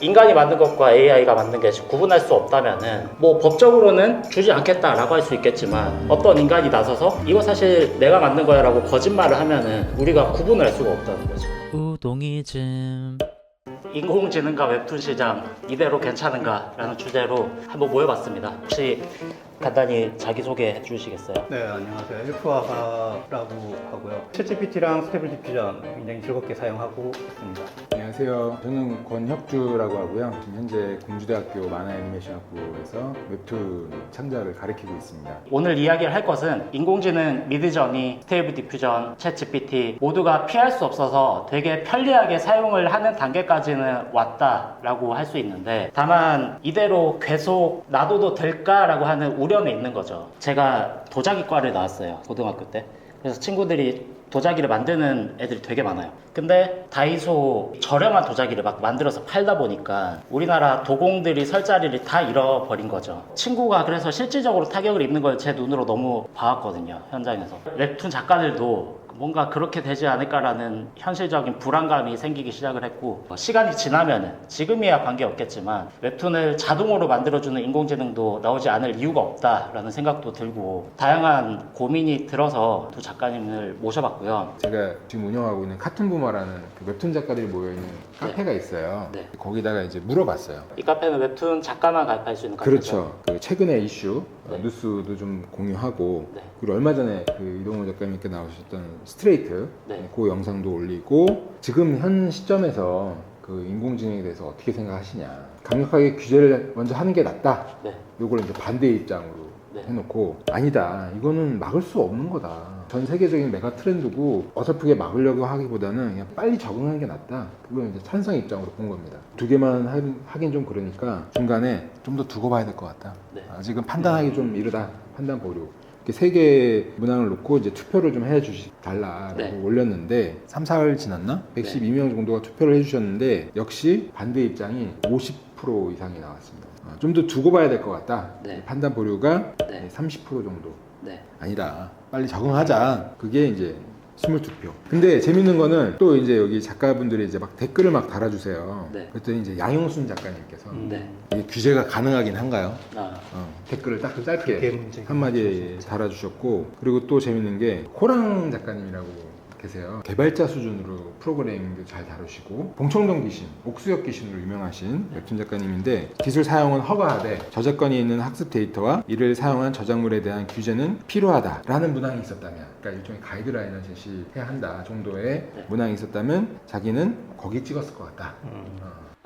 인간이 만든 것과 AI가 만든 게 구분할 수 없다면은 뭐 법적으로는 주지 않겠다라고 할 수 있겠지만 어떤 인간이 나서서 이거 사실 내가 만든 거야 라고 거짓말을 하면은 우리가 구분을 할 수가 없다는 거죠. 우동이즘. 인공지능과 웹툰 시장 이대로 괜찮은가 라는 주제로 한번 모여봤습니다. 혹시 간단히 자기소개해 주시겠어요? 네, 안녕하세요. 엘프아가라고 하고요. 챗GPT랑 스테이블 디퓨전 굉장히 즐겁게 사용하고 있습니다. 안녕하세요. 저는 권혁주라고 하고요. 지금 현재 공주대학교 만화애니메이션학부에서 웹툰 창작을 가르치고 있습니다. 오늘 이야기를 할 것은 인공지능, 미드저니, 스테이블 디퓨전, 챗GPT 모두가 피할 수 없어서 되게 편리하게 사용을 하는 단계까지는 왔다라고 할 수 있는데 다만 이대로 계속 놔둬도 될까라고 하는 우려는 있는 거죠. 제가 도자기과를 나왔어요. 고등학교 때. 그래서 친구들이 도자기를 만드는 애들이 되게 많아요. 근데 다이소 저렴한 도자기를 막 만들어서 팔다 보니까 우리나라 도공들이 설 자리를 다 잃어버린 거죠. 친구가 그래서 실질적으로 타격을 입는 걸 제 눈으로 너무 봐왔거든요. 현장에서. 웹툰 작가들도 뭔가 그렇게 되지 않을까라는 현실적인 불안감이 생기기 시작을 했고 시간이 지나면은 지금이야 관계없겠지만 웹툰을 자동으로 만들어주는 인공지능도 나오지 않을 이유가 없다라는 생각도 들고 다양한 고민이 들어서 두 작가님을 모셔봤고요. 제가 지금 운영하고 있는 카툰부머라는 그 웹툰 작가들이 모여있는 카페가 있어요. 네. 거기다가 이제 물어봤어요. 이 카페는 웹툰 작가만 가입할 수 있는 카페죠? 그렇죠. 그 최근의 이슈, 네. 뉴스도 좀 공유하고 네. 그리고 얼마 전에 그 이동호 작가님께 나오셨던 스트레이트 네. 그 영상도 올리고 지금 현 시점에서 그 인공지능에 대해서 어떻게 생각하시냐. 강력하게 규제를 먼저 하는 게 낫다. 네. 요걸 이제 반대 입장으로 네. 해놓고 아니다. 이거는 막을 수 없는 거다. 전 세계적인 메가 트렌드고 어설프게 막으려고 하기보다는 그냥 빨리 적응하는 게 낫다. 그건 이제 찬성 입장으로 본 겁니다. 두 개만 하긴 좀 그러니까 중간에 좀 더 두고 봐야 될 것 같다. 네. 아직은 판단하기 좀 이르다. 판단 보류. 이렇게 세 개 문항을 놓고 이제 투표를 좀 해달라고 네. 올렸는데 3, 4일 지났나? 112명 정도가 투표를 해주셨는데 역시 반대 입장이 50% 이상이 나왔습니다. 좀 더 두고 봐야 될 것 같다. 네. 판단 보류가 네. 30% 정도. 네. 아니다. 빨리 적응하자. 그게 이제 22표. 근데 재밌는 거는 또 이제 여기 작가분들이 이제 막 댓글을 막 달아주세요. 네. 그랬더니 이제 양용순 작가님께서 네. 이게 규제가 가능하긴 한가요? 아. 댓글을 딱 짧게 그게 문제가 한마디 달아주셨고 그리고 또 재밌는 게 호랑 작가님이라고 계세요. 개발자 수준으로 프로그래밍도 잘 다루시고 봉청동 귀신, 옥수역 귀신으로 유명하신 웹툰 작가님인데 기술 사용은 허가하되 저작권이 있는 학습 데이터와 이를 사용한 저작물에 대한 규제는 필요하다라는 문항이 있었다면 그러니까 일종의 가이드라인을 제시해야 한다 정도의 문항이 있었다면 자기는 거기 찍었을 것 같다.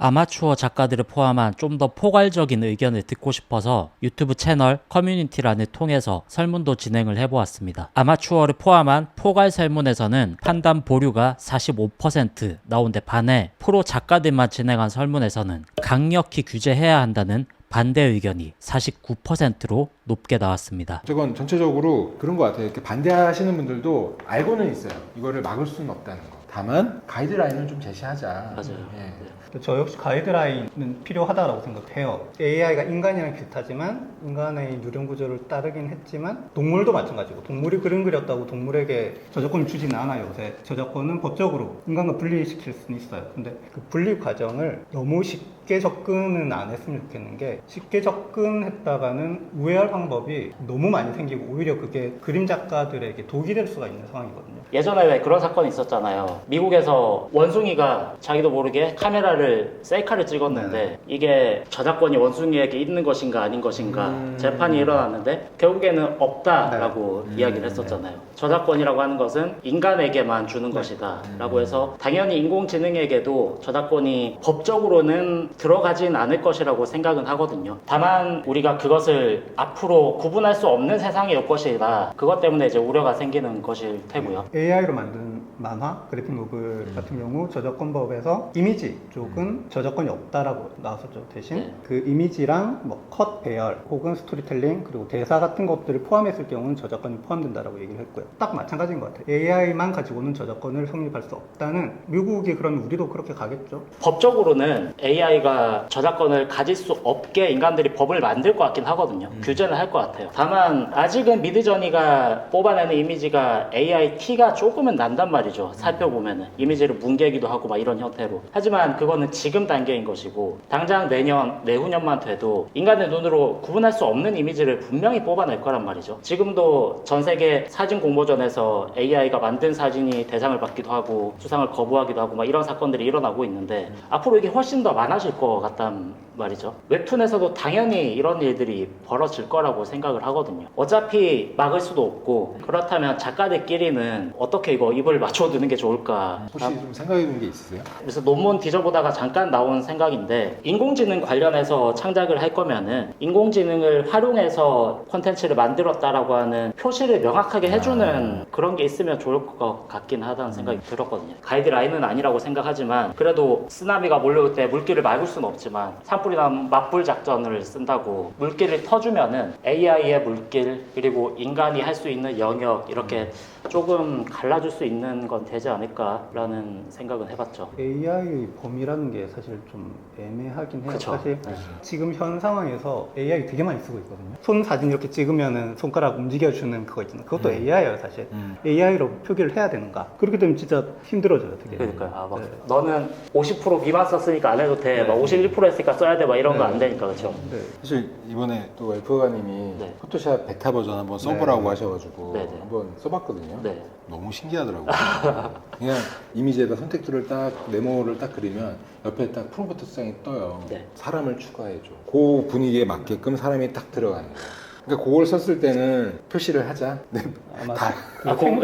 아마추어 작가들을 포함한 좀 더 포괄적인 의견을 듣고 싶어서 유튜브 채널 커뮤니티란을 통해서 설문도 진행을 해보았습니다. 아마추어를 포함한 포괄 설문에서는 판단 보류가 45% 나온데 반해 프로 작가들만 진행한 설문에서는 강력히 규제해야 한다는 반대 의견이 49%로 높게 나왔습니다. 저건 전체적으로 그런 것 같아요. 이렇게 반대하시는 분들도 알고는 있어요. 이거를 막을 수는 없다는 거. 다만 가이드라인을 좀 제시하자. 맞아요. 예. 저 역시 가이드라인은 필요하다고 생각해요. AI가 인간이랑 비슷하지만 인간의 유령 구조를 따르긴 했지만 동물도 마찬가지고 동물이 그림 그렸다고 동물에게 저작권을 주지는 않아요. 요새 저작권은 법적으로 인간과 분리시킬 수는 있어요. 근데 그 분리 과정을 너무 쉽게 접근은 안 했으면 좋겠는 게 쉽게 접근했다가는 우회할 방법이 너무 많이 생기고 오히려 그게 그림 작가들에게 독이 될 수가 있는 상황이거든요. 예전에 왜 그런 사건이 있었잖아요. 미국에서 원숭이가 자기도 모르게 카메라를 셀카를 찍었는데 이게 저작권이 원숭이에게 있는 것인가 아닌 것인가 재판이 일어났는데 결국에는 없다라고 이야기를 했었잖아요. 저작권이라고 하는 것은 인간에게만 주는 것이다 라고 해서 당연히 인공지능에게도 저작권이 법적으로는 들어가진 않을 것이라고 생각은 하거든요. 다만 우리가 그것을 앞으로 구분할 수 없는 세상이 올 것이다. 그것 때문에 이제 우려가 생기는 것일 테고요. AI로 만든 만화, 그래픽 노블 같은 경우 저작권법에서 이미지 쪽은 저작권이 없다라고 나왔었죠. 대신 네. 그 이미지랑 뭐 컷, 배열, 혹은 스토리텔링, 그리고 대사 같은 것들을 포함했을 경우는 저작권이 포함된다라고 얘기를 했고요. 딱 마찬가지인 것 같아요. AI만 가지고는 저작권을 성립할 수 없다는 미국이 그러면 우리도 그렇게 가겠죠. 법적으로는 AI가 저작권을 가질 수 없게 인간들이 법을 만들 것 같긴 하거든요. 규제는 할 것 같아요. 다만 아직은 미드저니가 뽑아내는 이미지가 AI 티가 조금은 난단 말이죠. 살펴보면 보면은 이미지를 뭉개기도 하고 막 이런 형태로. 하지만 그거는 지금 단계인 것이고 당장 내년, 내후년만 돼도 인간의 눈으로 구분할 수 없는 이미지를 분명히 뽑아낼 거란 말이죠. 지금도 전 세계 사진 공모전에서 AI가 만든 사진이 대상을 받기도 하고 수상을 거부하기도 하고 막 이런 사건들이 일어나고 있는데 앞으로 이게 훨씬 더 많아질 것 같단 말이죠. 웹툰에서도 당연히 이런 일들이 벌어질 거라고 생각을 하거든요. 어차피 막을 수도 없고 그렇다면 작가들끼리는 어떻게 이거 입을 맞춰두는 게 좋을까. 혹시 좀 생각해 둔 게 있으세요? 그래서 논문 뒤져보다가 잠깐 나온 생각인데 인공지능 관련해서 창작을 할 거면은 인공지능을 활용해서 콘텐츠를 만들었다라고 하는 표시를 명확하게 해주는 그런 게 있으면 좋을 것 같긴 하다는 생각이 들었거든요. 가이드라인은 아니라고 생각하지만 그래도 쓰나미가 몰려올 때 물길을 막을 수는 없지만 산불이 나면 맞불 작전을 쓴다고 물길을 터주면은 AI의 물길 그리고 인간이 할 수 있는 영역 이렇게 조금 갈라줄 수 있는 건 되지 않을까라는 생각은 해봤죠. AI의 범위라는 게 사실 좀 애매하긴 해요. 그쵸. 사실 지금 현 상황에서 AI 되게 많이 쓰고 있거든요. 손 사진 이렇게 찍으면은 손가락 움직여주는 그거 있잖아요. 그것도 AI예요, 사실. AI로 표기를 해야 되는가? 그렇게 되면 진짜 힘들어져요, 되게. 그러니까요. 아, 막 네. 너는 50% 미만 썼으니까 안 해도 돼. 막 51% 했으니까 써야 돼. 막 이런 거 안 되니까 그렇죠. 네. 사실 이번에 또 웰프가님이 네. 포토샵 베타 버전 한번 써보라고 네. 하셔가지고 네, 네. 한번 써봤거든요. 네. 너무 신기하더라고요. 그냥 이미지에다 선택도를 딱 네모를 딱 그리면 옆에 딱 프롬프트 창이 떠요. 네. 사람을 추가해줘. 그 분위기에 맞게끔 사람이 딱 들어가는 거예요. 그러니까 그걸 썼을 때는 표시를 하자. 네. 아마 다 그거는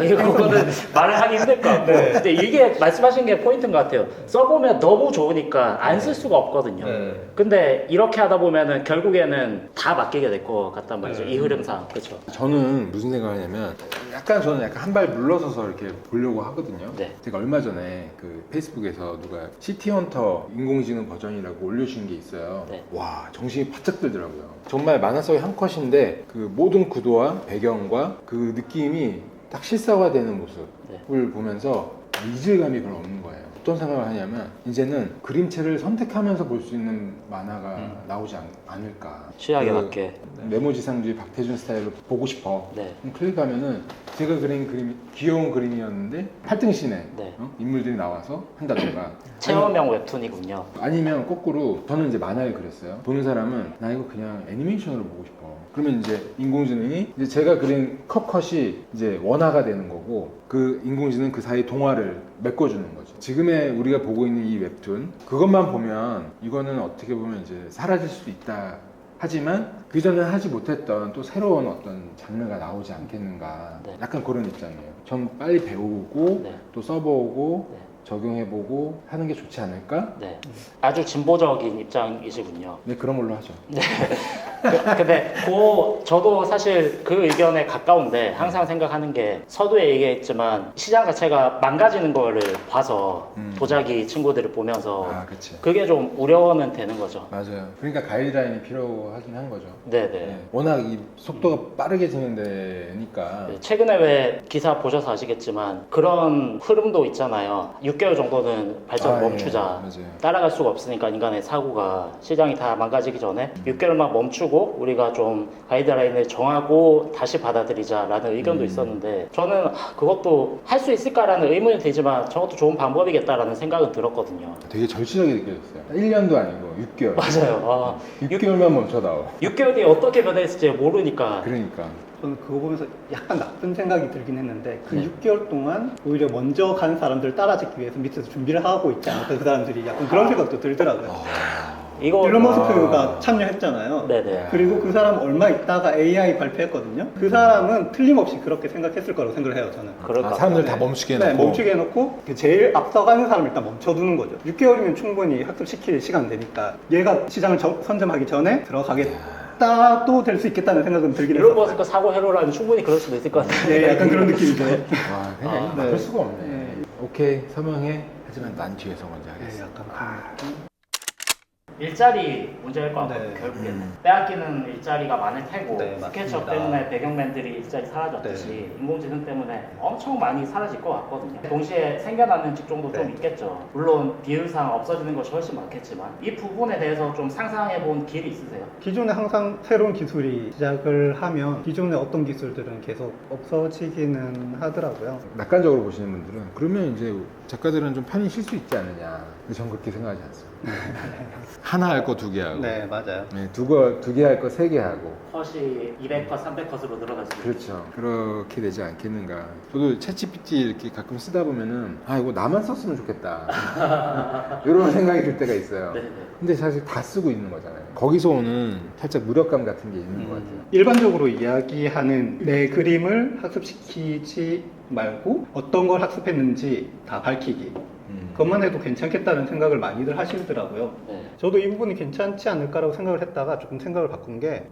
말을 하기 힘들 것 같고. 네. 근데 이게 말씀하신 게 포인트인 것 같아요. 써보면 너무 좋으니까 안 쓸 수가 없거든요. 네. 근데 이렇게 하다 보면은 결국에는 다 맡기게 될 것 같단 말이죠. 네. 이 흐름상. 그렇죠. 저는 무슨 생각을 하냐면 저는 약간 한 발 물러서서 이렇게 보려고 하거든요. 네. 제가 얼마 전에 그 페이스북에서 누가 시티헌터 인공지능 버전이라고 올려주신 게 있어요. 네. 와, 정신이 바짝 들더라고요. 정말 만화 속의 한 컷인데 그 모든 구도와 배경과 그 느낌이 딱 실사화되는 모습을 보면서 이질감이 별로 없는 거예요. 어떤 생각을 하냐면 이제는 그림체를 선택하면서 볼 수 있는 만화가 나오지 않을까. 취향에 그 맞게. 네모지상주의 박태준 스타일로 보고 싶어. 네. 그럼 클릭하면은 제가 그린 그림이 귀여운 그림이었는데 8등신에 네. 인물들이 나와서 한다던가. 체험형 웹툰이군요. 아니면 거꾸로 저는 이제 만화를 그렸어요. 보는 사람은 나 이거 그냥 애니메이션으로 보고 싶어. 그러면 이제 인공지능이 이제 제가 그린 컷이 이제 원화가 되는 거고 그 인공지능 그 사이 동화를 메꿔주는 거죠. 지금의 우리가 보고 있는 이 웹툰 그것만 보면 이거는 어떻게 보면 이제 사라질 수도 있다. 하지만 그 전에 하지 못했던 또 새로운 어떤 장르가 나오지 않겠는가. 네. 약간 그런 입장이에요. 전 빨리 배우고 네. 또 써보고 네. 적용해보고 하는 게 좋지 않을까? 네. 아주 진보적인 입장이시군요. 네, 그런 걸로 하죠. 근데 저도 사실 그 의견에 가까운데 항상 생각하는 게 서두에 얘기했지만 시장 자체가 망가지는 거를 봐서 도자기 친구들을 보면서 아, 그치. 그게 좀 우려는 되는 거죠. 맞아요. 그러니까 가이드라인이 필요하긴 한 거죠. 네네. 네. 워낙 이 속도가 빠르게 진행되니까. 최근에 왜 기사 보셔서 아시겠지만 그런 흐름도 있잖아요. 6개월 정도는 발전 멈추자. 예, 맞아요. 따라갈 수가 없으니까 인간의 사고가 시장이 다 망가지기 전에 6개월만 멈추고 우리가 좀 가이드라인을 정하고 다시 받아들이자라는 의견도 있었는데 저는 그것도 할 수 있을까라는 의문이 들지만 저것도 좋은 방법이겠다라는 생각은 들었거든요. 되게 절실하게 느껴졌어요. 1년도 아니고 6개월. 맞아요. 6개월만 멈춰다오. 6개월 뒤에 어떻게 변했을지 모르니까. 그러니까. 저는 그거 보면서 약간 나쁜 생각이 들긴 했는데 그 네. 6개월 동안 오히려 먼저 간 사람들 따라잡기 위해서 밑에서 준비를 하고 있지 않을까 그 사람들이 약간 그런 생각도 들더라고요. 이거 일론 머스크가 참여했잖아요. 네네. 그리고 그 사람 얼마 있다가 AI 발표했거든요. 그 사람은 틀림없이 그렇게 생각했을 거라고 생각을 해요, 저는. 그럴까 봐. 사람들 다 멈추게 해놓고. 네, 멈추게 해놓고 제일 앞서가는 사람을 일단 멈춰두는 거죠. 6개월이면 충분히 학습시킬 시간 되니까 얘가 시장을 선점하기 전에 들어가겠다도 될 수 있겠다는 생각은 들긴 일론 했어요. 머스크 사고 해로라면 충분히 그럴 수도 있을 것 같아요. 네, 약간 그런 느낌이죠. 와, 그냥 네. 그럴 수가 없네. 네. 오케이, 서명해. 하지만 난 뒤에서 먼저 네, 하겠어. 약간 그런 느낌. 일자리 문제일 것 같거든요. 네. 결국에는 빼앗기는 일자리가 많을 테고 네, 스케치업 맞습니다. 때문에 배경맨들이 일자리 사라졌듯이 인공지능 때문에 엄청 많이 사라질 것 같거든요. 동시에 생겨나는 직종도 좀 네. 있겠죠. 물론 비율상 없어지는 것이 훨씬 많겠지만 이 부분에 대해서 좀 상상해 본 길이 있으세요? 기존에 항상 새로운 기술이 시작을 하면 기존의 어떤 기술들은 계속 없어지기는 하더라고요. 낙관적으로 보시는 분들은 그러면 이제 작가들은 좀 편히 쉴 수 있지 않느냐. 근데 전 그렇게 생각하지 않습니다. 하나 할 거 두 개 하고, 네, 맞아요. 네, 두 개 할 거 세 개 하고. 컷이 200컷, 300컷으로 늘어날 수 있죠. 그렇죠. 그렇게 되지 않겠는가. 저도 챗GPT 이렇게 가끔 쓰다 보면은 아 이거 나만 썼으면 좋겠다. 이런 생각이 들 때가 있어요. 네네. 근데 사실 다 쓰고 있는 거잖아요. 거기서 오는 살짝 무력감 같은 게 있는 것 같아요. 일반적으로 이야기하는 내 그림을 학습시키지 말고 어떤 걸 학습했는지 다 밝히기. 그것만 해도 괜찮겠다는 생각을 많이들 하시더라고요. 네. 저도 이 부분이 괜찮지 않을까라고 생각을 했다가 조금 생각을 바꾼 게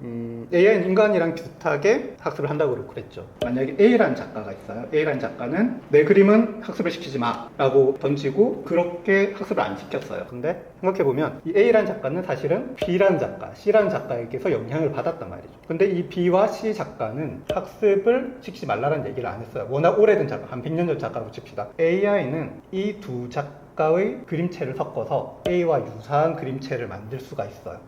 AI는 인간이랑 비슷하게 학습을 한다고 그랬죠. 만약에 A라는 작가가 있어요. A라는 작가는 내 그림은 학습을 시키지 마 라고 던지고 그렇게 학습을 안 시켰어요. 근데 생각해보면 이 A라는 작가는 사실은 B라는 작가, C라는 작가에게서 영향을 받았단 말이죠. 근데 이 B와 C 작가는 학습을 시키지 말라는 얘기를 안 했어요. 워낙 오래된 작가, 한 100년 전 작가라고 칩시다. AI는 이 두 작가의 그림체를 섞어서 A와 유사한 그림체를 만들 수가 있어요.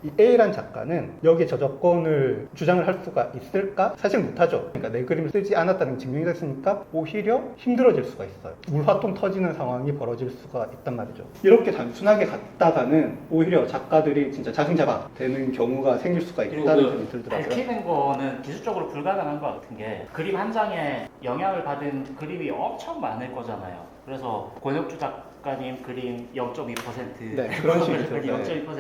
이 A란 작가는 여기에 저작권을 주장을 할 수가 있을까? 사실 못하죠. 그러니까 내 그림을 쓰지 않았다는 게 증명이 됐으니까 오히려 힘들어질 수가 있어요. 물화통 터지는 상황이 벌어질 수가 있단 말이죠. 이렇게 단순하게 갔다가는 오히려 작가들이 진짜 자승자박 되는 경우가 생길 수가 있다는 생각이 들더라고요. 밝히는 거는 기술적으로 불가능한 것 같은 게 그림 한 장에 영향을 받은 그림이 엄청 많을 거잖아요. 그래서 권혁주 작가님 그림 0.2%, 네, 그런 식이죠. 그림 네. 0.2%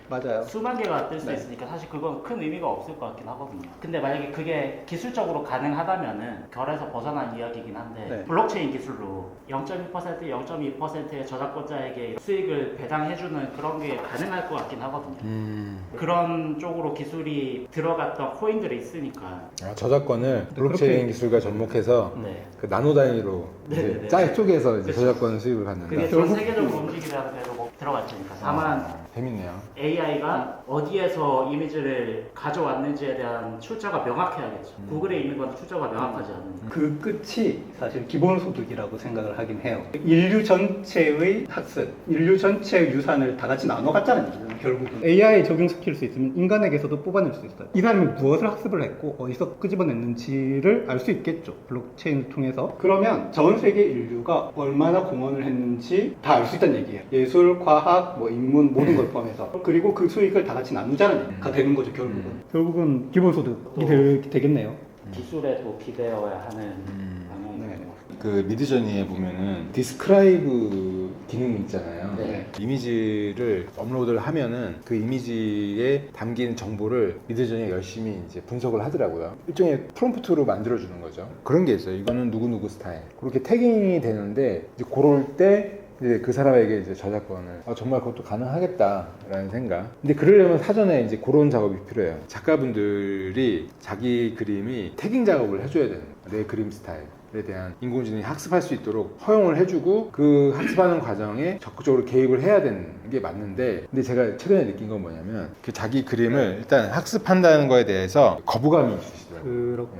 맞아요. 수만 개가 뜰 수 네. 있으니까 사실 그건 큰 의미가 없을 것 같긴 하거든요. 근데 만약에 그게 기술적으로 가능하다면은 결에서 벗어난 이야기긴 한데 네. 블록체인 기술로 0.1%, 0.2%의 저작권자에게 수익을 배당해주는 그런 게 가능할 것 같긴 하거든요. 그런 쪽으로 기술이 들어갔던 코인들이 있으니까. 아, 저작권을 블록체인 그렇게- 기술과 접목해서 네. 그 나노 단위로 이제 네네네. 짤 쪼개서 이제 그렇죠. 저작권 수익을 받는다. 그게 전 세계적으로 움직이라는 데로 뭐 들어갈 테니까. 다만 재밌네요. AI가 어디에서 이미지를 가져왔는지에 대한 출처가 명확해야겠죠. 구글에 있는 건 출처가 명확하지 않으니까. 그 끝이 사실 기본소득이라고 생각을 하긴 해요. 인류 전체의 학습, 인류 전체의 유산을 다 같이 나눠 갖자는 얘기죠. 결국은 AI에 적용시킬 수 있으면 인간에게서도 뽑아낼 수 있어요. 이 사람이 무엇을 학습을 했고 어디서 끄집어냈는지를 알 수 있겠죠. 블록체인을 통해서. 그러면 전 세계 인류가 얼마나 공헌을 했는지 다 알 수 있다는 얘기예요. 예술, 과학, 뭐 인문 모든 걸 포함해서. 그리고 그 수익을 다 같이 나누자는 얘기가 되는 거죠. 결국은. 결국은 기본소득이 되겠네요. 기술에도 기대어야 하는 방향이네요. 네. 그 미드저니에 보면은 디스크라이브 기능이 있잖아요. 네. 이미지를 업로드를 하면은 그 이미지에 담긴 정보를 미드저니가 열심히 이제 분석을 하더라고요. 일종의 프롬프트로 만들어주는 거죠. 그런 게 있어요. 이거는 누구누구 스타일. 그렇게 태깅이 되는데 이제 그럴 때 이제 그 사람에게 이제 저작권을 정말 그것도 가능하겠다라는 생각. 근데 그러려면 사전에 이제 그런 작업이 필요해요. 작가분들이 자기 그림이 태깅 작업을 해줘야 되는 거예요. 내 그림 스타일에 대한 인공지능이 학습할 수 있도록 허용을 해주고 그 학습하는 과정에 적극적으로 개입을 해야 되는 게 맞는데, 근데 제가 최근에 느낀 건 뭐냐면 그 자기 그림을 일단 학습한다는 거에 대해서 거부감이 있으시더라고요. 그렇게.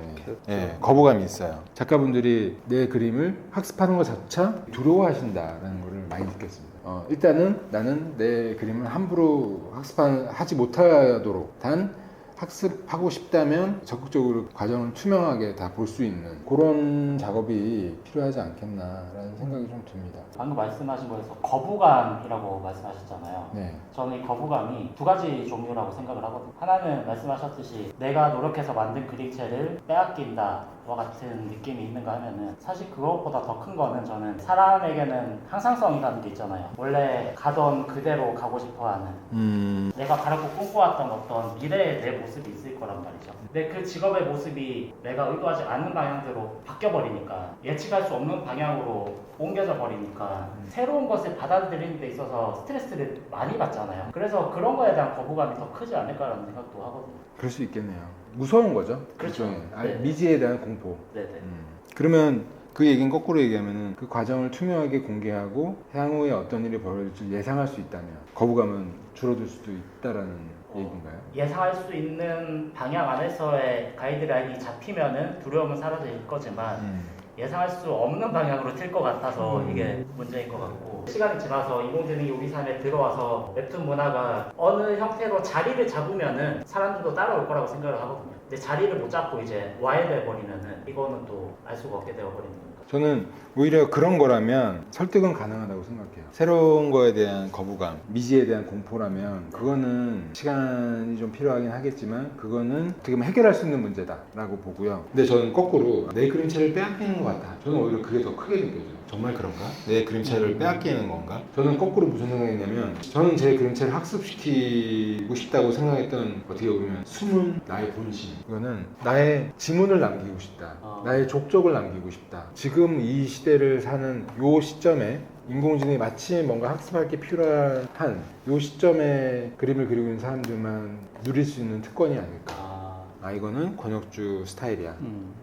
예, 거부감이 있어요. 작가분들이 내 그림을 학습하는 것 자체 두려워하신다라는 거를 많이 느꼈습니다. 일단은 나는 내 그림을 함부로 학습하지 못하도록 단 학습하고 싶다면 적극적으로 과정을 투명하게 다 볼 수 있는 그런 작업이 필요하지 않겠나라는 생각이 좀 듭니다. 방금 말씀하신 거에서 거부감이라고 말씀하셨잖아요. 네. 저는 이 거부감이 두 가지 종류라고 생각을 하거든요. 하나는 말씀하셨듯이 내가 노력해서 만든 그림체를 빼앗긴다 와 같은 느낌이 있는가 하면은 사실 그것보다 더 큰 거는 저는 사람에게는 항상성이라는 게 있잖아요. 원래 가던 그대로 가고 싶어 하는 내가 바라고 꿈꿔왔던 어떤 미래의 내 모습이 있을 거란 말이죠. 근데 그 직업의 모습이 내가 의도하지 않는 방향대로 바뀌어버리니까 예측할 수 없는 방향으로 옮겨져 버리니까 새로운 것을 받아들이는 데 있어서 스트레스를 많이 받잖아요. 그래서 그런 거에 대한 거부감이 더 크지 않을까라는 생각도 하거든요. 그럴 수 있겠네요. 무서운 거죠. 그렇죠. 일종의. 네. 미지에 대한 공포. 네네. 그러면 그 얘기는 거꾸로 얘기하면은 그 과정을 투명하게 공개하고 향후에 어떤 일이 벌어질지 예상할 수 있다면 거부감은 줄어들 수도 있다라는 얘기인가요? 예상할 수 있는 방향 안에서의 가이드라인이 잡히면은 두려움은 사라질 거지만 예상할 수 없는 방향으로 튈 것 같아서 이게 문제인 것 같고, 시간이 지나서 인공지능이 우리 삶에 들어와서 웹툰 문화가 어느 형태로 자리를 잡으면은 사람들도 따라올 거라고 생각을 하거든요. 근데 자리를 못 잡고 이제 와해돼 버리면은 이거는 또 알 수가 없게 되어 버리는 거니까. 저는 오히려 그런 거라면 설득은 가능하다고 생각해요. 새로운 거에 대한 거부감, 미지에 대한 공포라면 그거는 시간이 좀 필요하긴 하겠지만 그거는 어떻게 보면 해결할 수 있는 문제다라고 보고요. 근데 저는 거꾸로 내 그림체를 빼앗기는 것 같다. 저는 오히려 그게 더 크게 느껴져요. 정말 그런가? 내 그림체를 빼앗기는 건가? 저는 거꾸로 무슨 생각이냐면 저는 제 그림체를 학습시키고 싶다고 생각했던, 어떻게 보면 숨은 나의 본심, 이거는 나의 지문을 남기고 싶다. 나의 족적을 남기고 싶다. 지금 이 시대를 사는 요 시점에 인공지능이 마치 뭔가 학습할 게 필요한 요 시점에 그림을 그리고 있는 사람들만 누릴 수 있는 특권이 아닐까. 이거는 권혁주 스타일이야.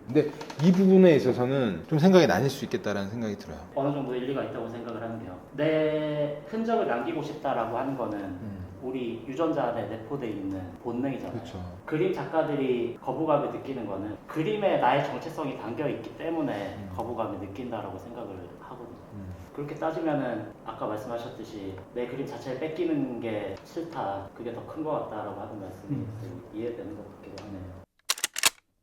근데 이 부분에 있어서는 좀 생각이 나뉠 수 있겠다라는 생각이 들어요. 어느 정도 일리가 있다고 생각을 하는데요. 내 흔적을 남기고 싶다라고 하는 거는 우리 유전자 안에 내포되어 있는 본능이잖아요. 그렇죠. 그림 작가들이 거부감을 느끼는 거는 그림에 나의 정체성이 담겨 있기 때문에 거부감을 느낀다라고 생각을 하거든요. 그렇게 따지면은 아까 말씀하셨듯이 내 그림 자체를 뺏기는 게 싫다, 그게 더 큰 것 같다라고 하는 말씀이 이해되는 것 같기도 하네요.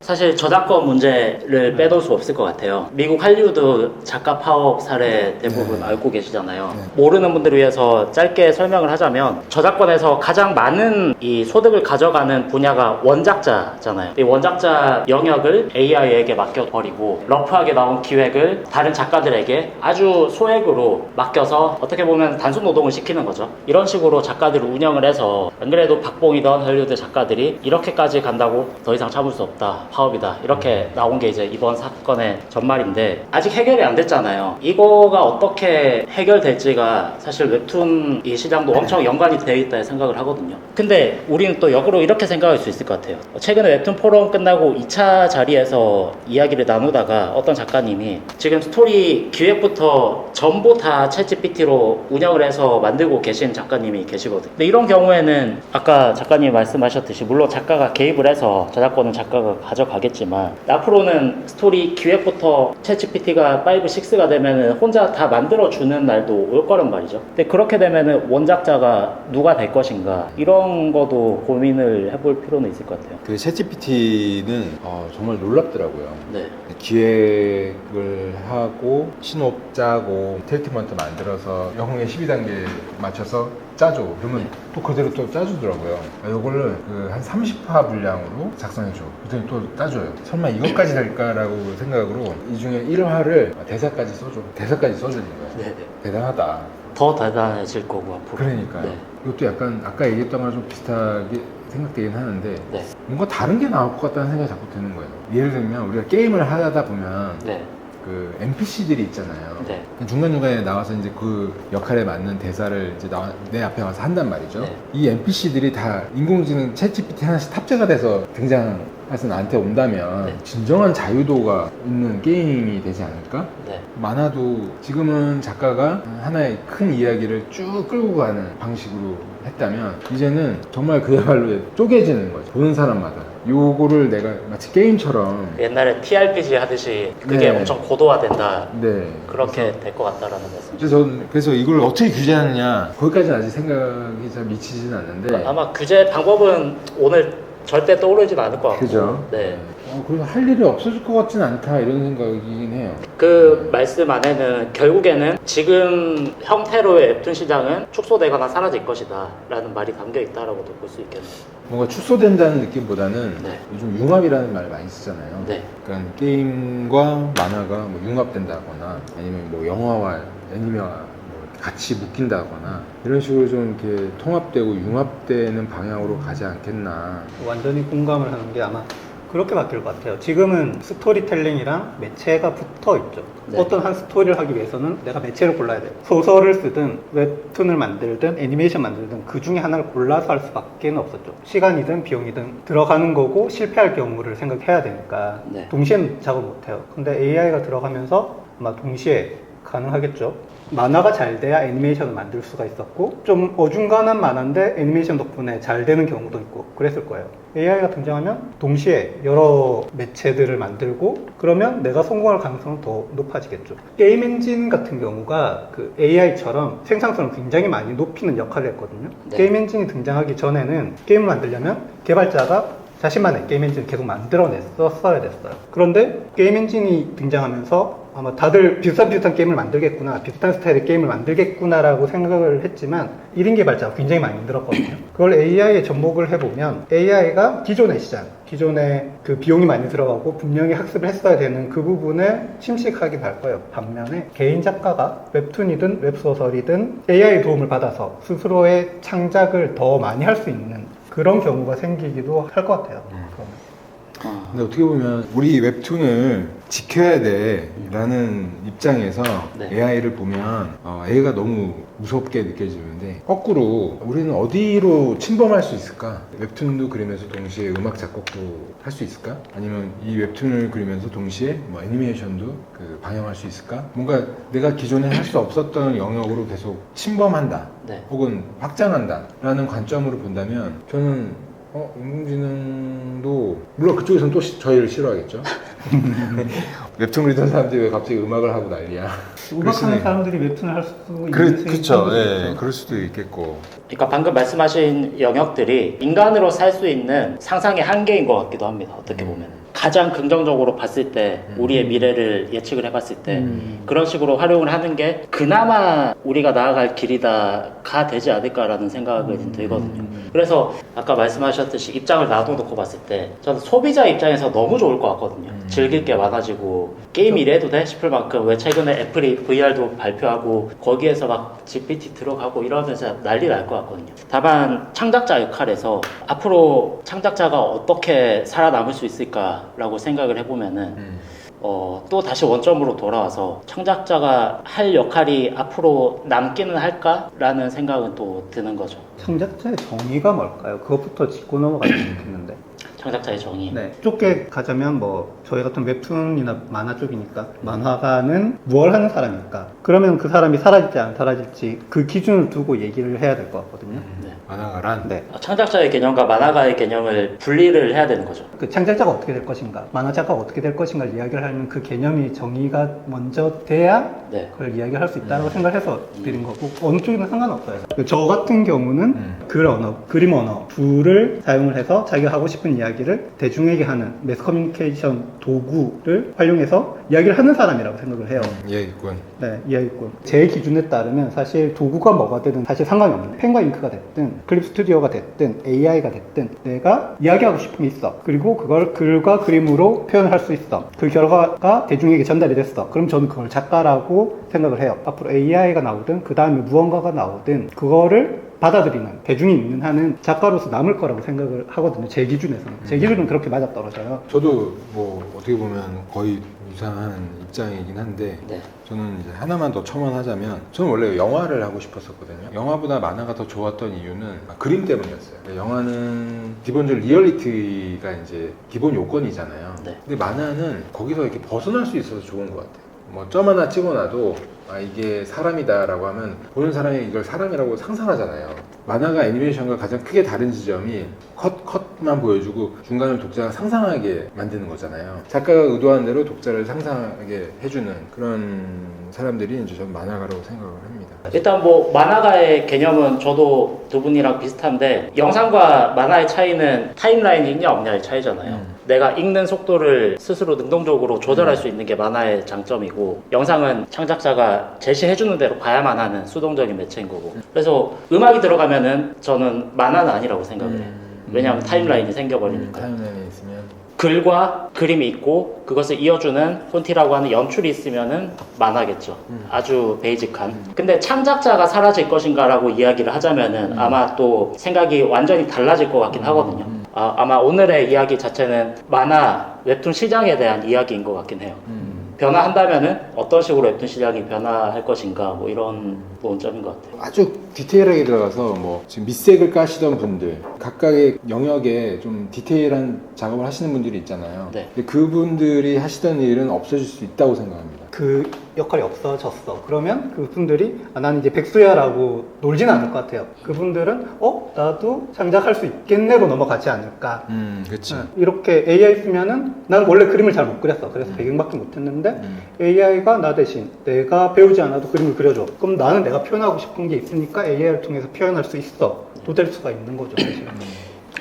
사실 저작권 문제를 빼놓을 수 없을 것 같아요. 미국 할리우드 작가 파업 사례 대부분 알고 계시잖아요. 모르는 분들을 위해서 짧게 설명을 하자면, 저작권에서 가장 많은 이 소득을 가져가는 분야가 원작자잖아요. 이 원작자 영역을 AI에게 맡겨버리고 러프하게 나온 기획을 다른 작가들에게 아주 소액으로 맡겨서 어떻게 보면 단순 노동을 시키는 거죠. 이런 식으로 작가들을 운영을 해서, 안 그래도 박봉이던 할리우드 작가들이 이렇게까지 간다고 더 이상 참을 수 없다, 파업이다, 이렇게 나온 게 이제 이번 사건의 전말인데, 아직 해결이 안 됐잖아요. 이거가 어떻게 해결될지가 사실 웹툰 이 시장도 엄청 연관이 되어 있다 생각을 하거든요. 근데 우리는 또 역으로 이렇게 생각할 수 있을 것 같아요. 최근에 웹툰 포럼 끝나고 2차 자리에서 이야기를 나누다가 어떤 작가님이 지금 스토리 기획부터 전부 다 챗GPT로 운영을 해서 만들고 계신 작가님이 계시거든요. 근데 이런 경우에는 아까 작가님이 말씀하셨듯이 물론 작가가 개입을 해서 저작권은 작가가 가져가겠지만, 앞으로는 스토리 기획부터 챗GPT가 5, 6가 되면은 혼자 다 만들어주는 날도 올 거란 말이죠. 근데 그렇게 되면은 원작자가 누가 될 것인가, 이런 것도 고민을 해볼 필요는 있을 것 같아요. 그 챗GPT는 정말 놀랍더라고요. 네. 기획을 하고 신업 짜고 트리트먼트 만들어서 영웅의 12단계 맞춰서 짜줘. 그러면 또 그대로 또 짜주더라고요. 요거를 한 30화 분량으로 작성해줘. 그랬더니 또 짜줘요. 설마 이것까지 될까라고 생각으로 이 중에 1화를 대사까지 써줘. 대사까지 써주는 거예요. 네네. 대단하다. 더 대단해질 거고 앞으로. 그러니까요. 네. 이것도 약간 아까 얘기했던 거랑 좀 비슷하게 생각되긴 하는데 네. 뭔가 다른 게 나올 것 같다는 생각이 자꾸 드는 거예요. 예를 들면 우리가 게임을 하다 보면 네. 그 NPC들이 있잖아요. 네. 중간중간에 나와서 이제 그 역할에 맞는 대사를 이제 내 앞에 와서 한단 말이죠. 네. 이 NPC들이 다 인공지능 챗GPT 하나씩 탑재가 돼서 등장해서 나한테 온다면 네. 진정한 자유도가 있는 게임이 되지 않을까? 네. 만화도 지금은 작가가 하나의 큰 이야기를 쭉 끌고 가는 방식으로 했다면 이제는 정말 그야말로 쪼개지는 거죠. 보는 사람마다. 요거를 내가 마치 게임처럼 옛날에 TRPG 하듯이 그게 네. 엄청 고도화된다, 네. 그렇게 될 것 같다라는 말씀. 그래서 이걸 어떻게 규제하느냐 거기까지는 아직 생각이 잘 미치지는 않는데 아마 규제 방법은 오늘 절대 떠오르진 않을 것 같고. 그죠? 네. 그래서 할 일이 없어질 것 같진 않다 이런 생각이긴 해요. 그 말씀 안에는 결국에는 지금 형태로의 웹툰 시장은 축소되거나 사라질 것이다 라는 말이 담겨 있다라고도 볼 수 있겠네요. 뭔가 축소된다는 느낌보다는 네. 요즘 융합이라는 말 많이 쓰잖아요. 네. 그러니까 게임과 만화가 뭐 융합된다거나 아니면 뭐 영화와 애니메와 뭐 같이 묶인다거나 이런 식으로 좀 이렇게 통합되고 융합되는 방향으로 가지 않겠나. 완전히 공감을 하는 게 아마 그렇게 바뀔 것 같아요. 지금은 스토리텔링이랑 매체가 붙어 있죠. 네. 어떤 한 스토리를 하기 위해서는 내가 매체를 골라야 돼요. 소설을 쓰든 웹툰을 만들든 애니메이션 만들든 그 중에 하나를 골라서 할 수밖에 없었죠. 시간이든 비용이든 들어가는 거고 실패할 경우를 생각해야 되니까 네. 동시에 작업 못해요. 근데 AI가 들어가면서 아마 동시에 가능하겠죠. 만화가 잘 돼야 애니메이션을 만들 수가 있었고 좀 어중간한 만화인데 애니메이션 덕분에 잘 되는 경우도 있고 그랬을 거예요. AI가 등장하면 동시에 여러 매체들을 만들고 그러면 내가 성공할 가능성은 더 높아지겠죠. 게임 엔진 같은 경우가 그 AI처럼 생산성을 굉장히 많이 높이는 역할을 했거든요. 네. 게임 엔진이 등장하기 전에는 게임을 만들려면 개발자가 자신만의 게임 엔진을 계속 만들어냈었어야 됐어요. 그런데 게임 엔진이 등장하면서 아마 다들 비슷한 게임을 만들겠구나, 비슷한 스타일의 게임을 만들겠구나라고 생각을 했지만 1인 개발자가 굉장히 많이 힘들었거든요. 그걸 AI에 접목을 해보면 AI가 기존의 시장, 기존에 그 비용이 많이 들어가고 분명히 학습을 했어야 되는 그 부분을 침식하긴 할 거예요. 반면에 개인 작가가 웹툰이든 웹소설이든 AI의 도움을 받아서 스스로의 창작을 더 많이 할 수 있는 그런 경우가 생기기도 할 것 같아요. 그러면. 근데 어떻게 보면 우리 웹툰을 지켜야 돼 라는 입장에서 네. AI를 보면 AI가 너무 무섭게 느껴지는데 거꾸로 우리는 어디로 침범할 수 있을까? 웹툰도 그리면서 동시에 음악 작곡도 할 수 있을까? 아니면 이 웹툰을 그리면서 동시에 뭐 애니메이션도 그 방영할 수 있을까? 뭔가 내가 기존에 할 수 없었던 영역으로 계속 침범한다 네. 혹은 확장한다 라는 관점으로 본다면 저는 인공지능도 물론 그쪽에서는 또 저희를 싫어하겠죠. 웹툰 그리던 사람들이 왜 갑자기 음악을 하고 난리야. 음악하는 사람들이 웹툰을 할 수 있는 그렇죠. 예, 그럴 수도 있겠고. 그러니까 방금 말씀하신 영역들이 인간으로 살 수 있는 상상의 한계인 것 같기도 합니다. 어떻게 보면. 가장 긍정적으로 봤을 때 우리의 미래를 예측을 해봤을 때 그런 식으로 활용을 하는 게 그나마 우리가 나아갈 길이다가 되지 않을까라는 생각이 들거든요. 그래서 아까 말씀하셨듯이 입장을 놔둬놓고 봤을 때 저는 소비자 입장에서 너무 좋을 것 같거든요. 즐길 게 많아지고 게임 이래도 돼 싶을 만큼 왜 최근에 애플이 VR도 발표하고 거기에서 막 GPT 들어가고 이러면서 난리 날 것 같거든요. 다만 창작자 역할에서 앞으로 창작자가 어떻게 살아남을 수 있을까라고 생각을 해보면은 또 다시 원점으로 돌아와서 창작자가 할 역할이 앞으로 남기는 할까라는 생각은 또 드는 거죠. 창작자의 정의가 뭘까요? 그것부터 짚고 넘어가면 좋겠는데. 창작자의 정의. 네. 좁게 가자면 뭐 저희 같은 웹툰이나 만화 쪽이니까 만화가는 무엇을 하는 사람일까? 그러면 그 사람이 사라질지 안 사라질지 그 기준을 두고 얘기를 해야 될 것 같거든요. 네. 만화가란? 네. 창작자의 개념과 만화가의 개념을 분리를 해야 되는 거죠. 그 창작자가 어떻게 될 것인가, 만화 작가가 어떻게 될 것인가를 이야기를 하면 그 개념이 정의가 먼저 돼야 네. 그걸 이야기할 수 있다고 생각해서 드린 거고 어느 쪽이든 상관없어요. 저 같은 경우는 글 언어, 그림 언어 둘을 사용을 해서 자기가 하고 싶은 이야기를 대중에게 하는 매스 커뮤니케이션 도구를 활용해서 이야기를 하는 사람이라고 생각을 해요. 이해했군. 네, 이해했고 제 기준에 따르면 사실 도구가 뭐가 되든 사실 상관이 없는 펜과 잉크가 됐든 클립 스튜디오가 됐든 AI가 됐든 내가 이야기하고 싶은 게 있어. 그리고 그걸 글과 그림으로 표현을 할 수 있어. 그 결과가 대중에게 전달이 됐어. 그럼 저는 그걸 작가라고 생각을 해요. 앞으로 AI가 나오든 그 다음에 무언가가 나오든 그거를 받아들이는 대중이 있는 한은 작가로서 남을 거라고 생각을 하거든요. 제 기준에서는. 제 기준은 그렇게 맞아떨어져요. 저도 뭐 어떻게 보면 거의 유사한 입장이긴 한데 네. 저는 이제 하나만 더 첨언하자면 저는 원래 영화를 하고 싶었었거든요. 영화보다 만화가 더 좋았던 이유는 그림 때문이었어요. 영화는 기본적으로 리얼리티가 이제 기본 요건이잖아요. 네. 근데 만화는 거기서 이렇게 벗어날 수 있어서 좋은 것 같아요. 뭐 점 하나 찍어놔도 이게 사람이다라고 하면 보는 사람이 이걸 사람이라고 상상하잖아요. 만화가 애니메이션과 가장 크게 다른 지점이 컷만 보여주고 중간을 독자가 상상하게 만드는 거잖아요. 작가가 의도한 대로 독자를 상상하게 해주는 그런 사람들이 이제 저는 만화가라고 생각을 합니다. 일단 뭐 만화가의 개념은 저도 두 분이랑 비슷한데 영상과 만화의 차이는 타임라인이 있냐 없냐의 차이잖아요. 내가 읽는 속도를 스스로 능동적으로 조절할 수 있는 게 만화의 장점이고 영상은 창작자가 제시해주는 대로 봐야만 하는 수동적인 매체인 거고 그래서 음악이 들어가면은 저는 만화는 아니라고 생각을 해요. 왜냐하면 타임라인이 생겨버리니까. 타임라인에 있으면 글과 그림이 있고 그것을 이어주는 폰티라고 하는 연출이 있으면은 만화겠죠. 아주 베이직한. 근데 창작자가 사라질 것인가라고 이야기를 하자면은 아마 또 생각이 완전히 달라질 것 같긴 하거든요. 아마 오늘의 이야기 자체는 만화 웹툰 시장에 대한 이야기인 것 같긴 해요. 변화한다면은 어떤 식으로 웹툰 시장이 변화할 것인가 뭐 이런 논점인 것 같아요. 아주 디테일하게 들어가서 뭐 지금 밑색을 까시던 분들 각각의 영역에 좀 디테일한 작업을 하시는 분들이 있잖아요. 네. 근데 그분들이 하시던 일은 없어질 수 있다고 생각합니다. 그 역할이 없어졌어. 그러면 그분들이 나는 이제 백수야라고 놀진 않을 것 같아요. 그분들은 나도 창작할 수 있겠네로 넘어가지 않을까. 그렇지. 이렇게 AI 쓰면은 난 원래 그림을 잘 못 그렸어. 그래서 배경밖에 못 했는데 AI가 나 대신 내가 배우지 않아도 그림을 그려줘. 그럼 나는 내가 표현하고 싶은 게 있으니까 AI를 통해서 표현할 수 있어. 또 될 수가 있는 거죠. 사실.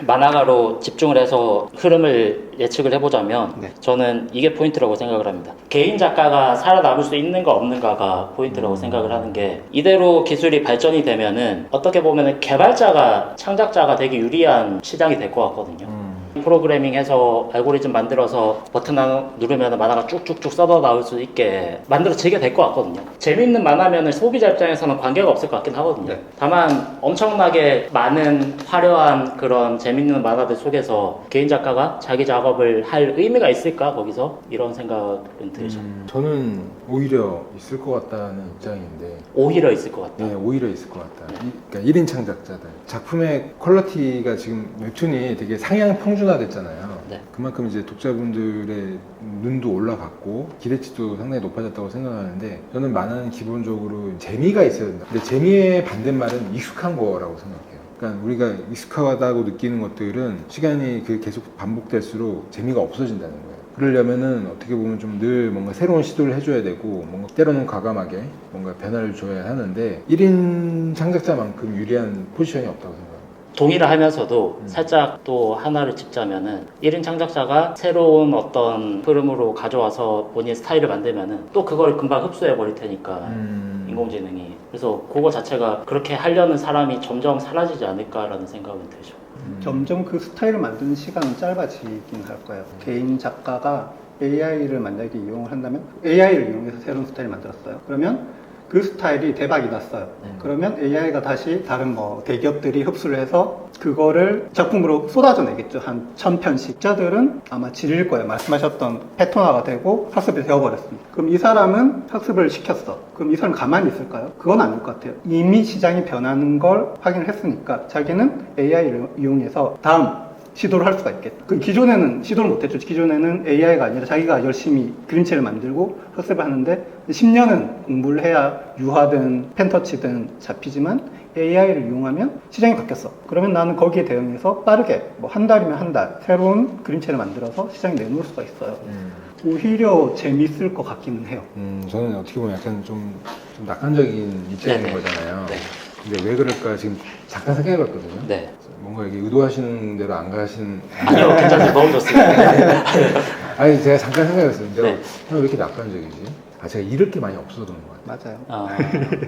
만화가로 집중을 해서 흐름을 예측을 해보자면 네. 저는 이게 포인트라고 생각을 합니다. 개인 작가가 살아남을 수 있는가 없는가가 포인트라고 생각을 하는 게 이대로 기술이 발전이 되면은 어떻게 보면은 개발자가 창작자가 되게 유리한 시장이 될 것 같거든요. 프로그래밍해서 알고리즘 만들어서 버튼 하나 누르면 만화가 쭉쭉쭉 쏟아 나올 수 있게 만들어지게 될 것 같거든요. 재밌는 만화면은 소비자 입장에서는 관계가 없을 것 같긴 하거든요. 네. 다만 엄청나게 많은 화려한 그런 재밌는 만화들 속에서 개인 작가가 자기 작업을 할 의미가 있을까 거기서 이런 생각은 들죠. 저는 오히려 있을 것 같다는 입장인데 오히려 있을 것 같다. 네, 오히려 있을 것 같다. 그러니까 1인 창작자들. 작품의 퀄리티가 지금 웹툰이 되게 상향 평준화됐잖아요. 네. 그만큼 이제 독자분들의 눈도 올라갔고 기대치도 상당히 높아졌다고 생각하는데 저는 만화는 기본적으로 재미가 있어야 된다. 근데 재미의 반대말은 익숙한 거라고 생각해요. 그러니까 우리가 익숙하다고 느끼는 것들은 시간이 계속 반복될수록 재미가 없어진다는 거예요. 그러려면은 어떻게 보면 좀 늘 뭔가 새로운 시도를 해줘야 되고 뭔가 때로는 과감하게 뭔가 변화를 줘야 하는데 1인 창작자만큼 유리한 포지션이 없다고 생각합니다. 동의를 하면서도 살짝 또 하나를 짚자면은 1인 창작자가 새로운 어떤 흐름으로 가져와서 본인의 스타일을 만들면은 또 그걸 금방 흡수해 버릴 테니까 인공지능이. 그래서 그거 자체가 그렇게 하려는 사람이 점점 사라지지 않을까라는 생각은 들죠. 점점 그 스타일을 만드는 시간은 짧아지긴 할 거예요. 개인 작가가 AI를 만약에 이용을 한다면 AI를 이용해서 새로운 스타일을 만들었어요. 그러면 그 스타일이 대박이 났어요. 그러면 AI가 다시 다른 대기업들이 흡수를 해서 그거를 작품으로 쏟아져내겠죠. 한 1000편씩. 자들은 아마 질릴 거예요. 말씀하셨던 패턴화가 되고 학습이 되어버렸습니다. 그럼 이 사람은 학습을 시켰어. 그럼 이 사람 가만히 있을까요? 그건 아닐 것 같아요. 이미 시장이 변하는 걸 확인을 했으니까 자기는 AI를 이용해서 다음 시도를 할 수가 있겠다. 그 기존에는 시도를 못했죠. 기존에는 AI가 아니라 자기가 열심히 그림체를 만들고 학습을 하는데 10년은 공부를 해야 유화든 펜터치든 잡히지만 AI를 이용하면 시장이 바뀌었어. 그러면 나는 거기에 대응해서 빠르게 한 달이면 한 달 새로운 그림체를 만들어서 시장에 내놓을 수가 있어요. 오히려 재밌을 것 같기는 해요. 저는 어떻게 보면 약간 좀 낙관적인 입장인 네네. 거잖아요. 네. 근데 왜 그럴까 지금 잠깐 생각해봤거든요. 네. 뭔가 이게 의도하시는 대로 안 가시는. 아니요, 괜찮아요. 너무 좋습니다. 아니 제가 잠깐 생각했어요. 내가 네. 왜 이렇게 낙관적이지? 제가 잃을 게 많이 없어서 그런 것 같아요. 맞아요.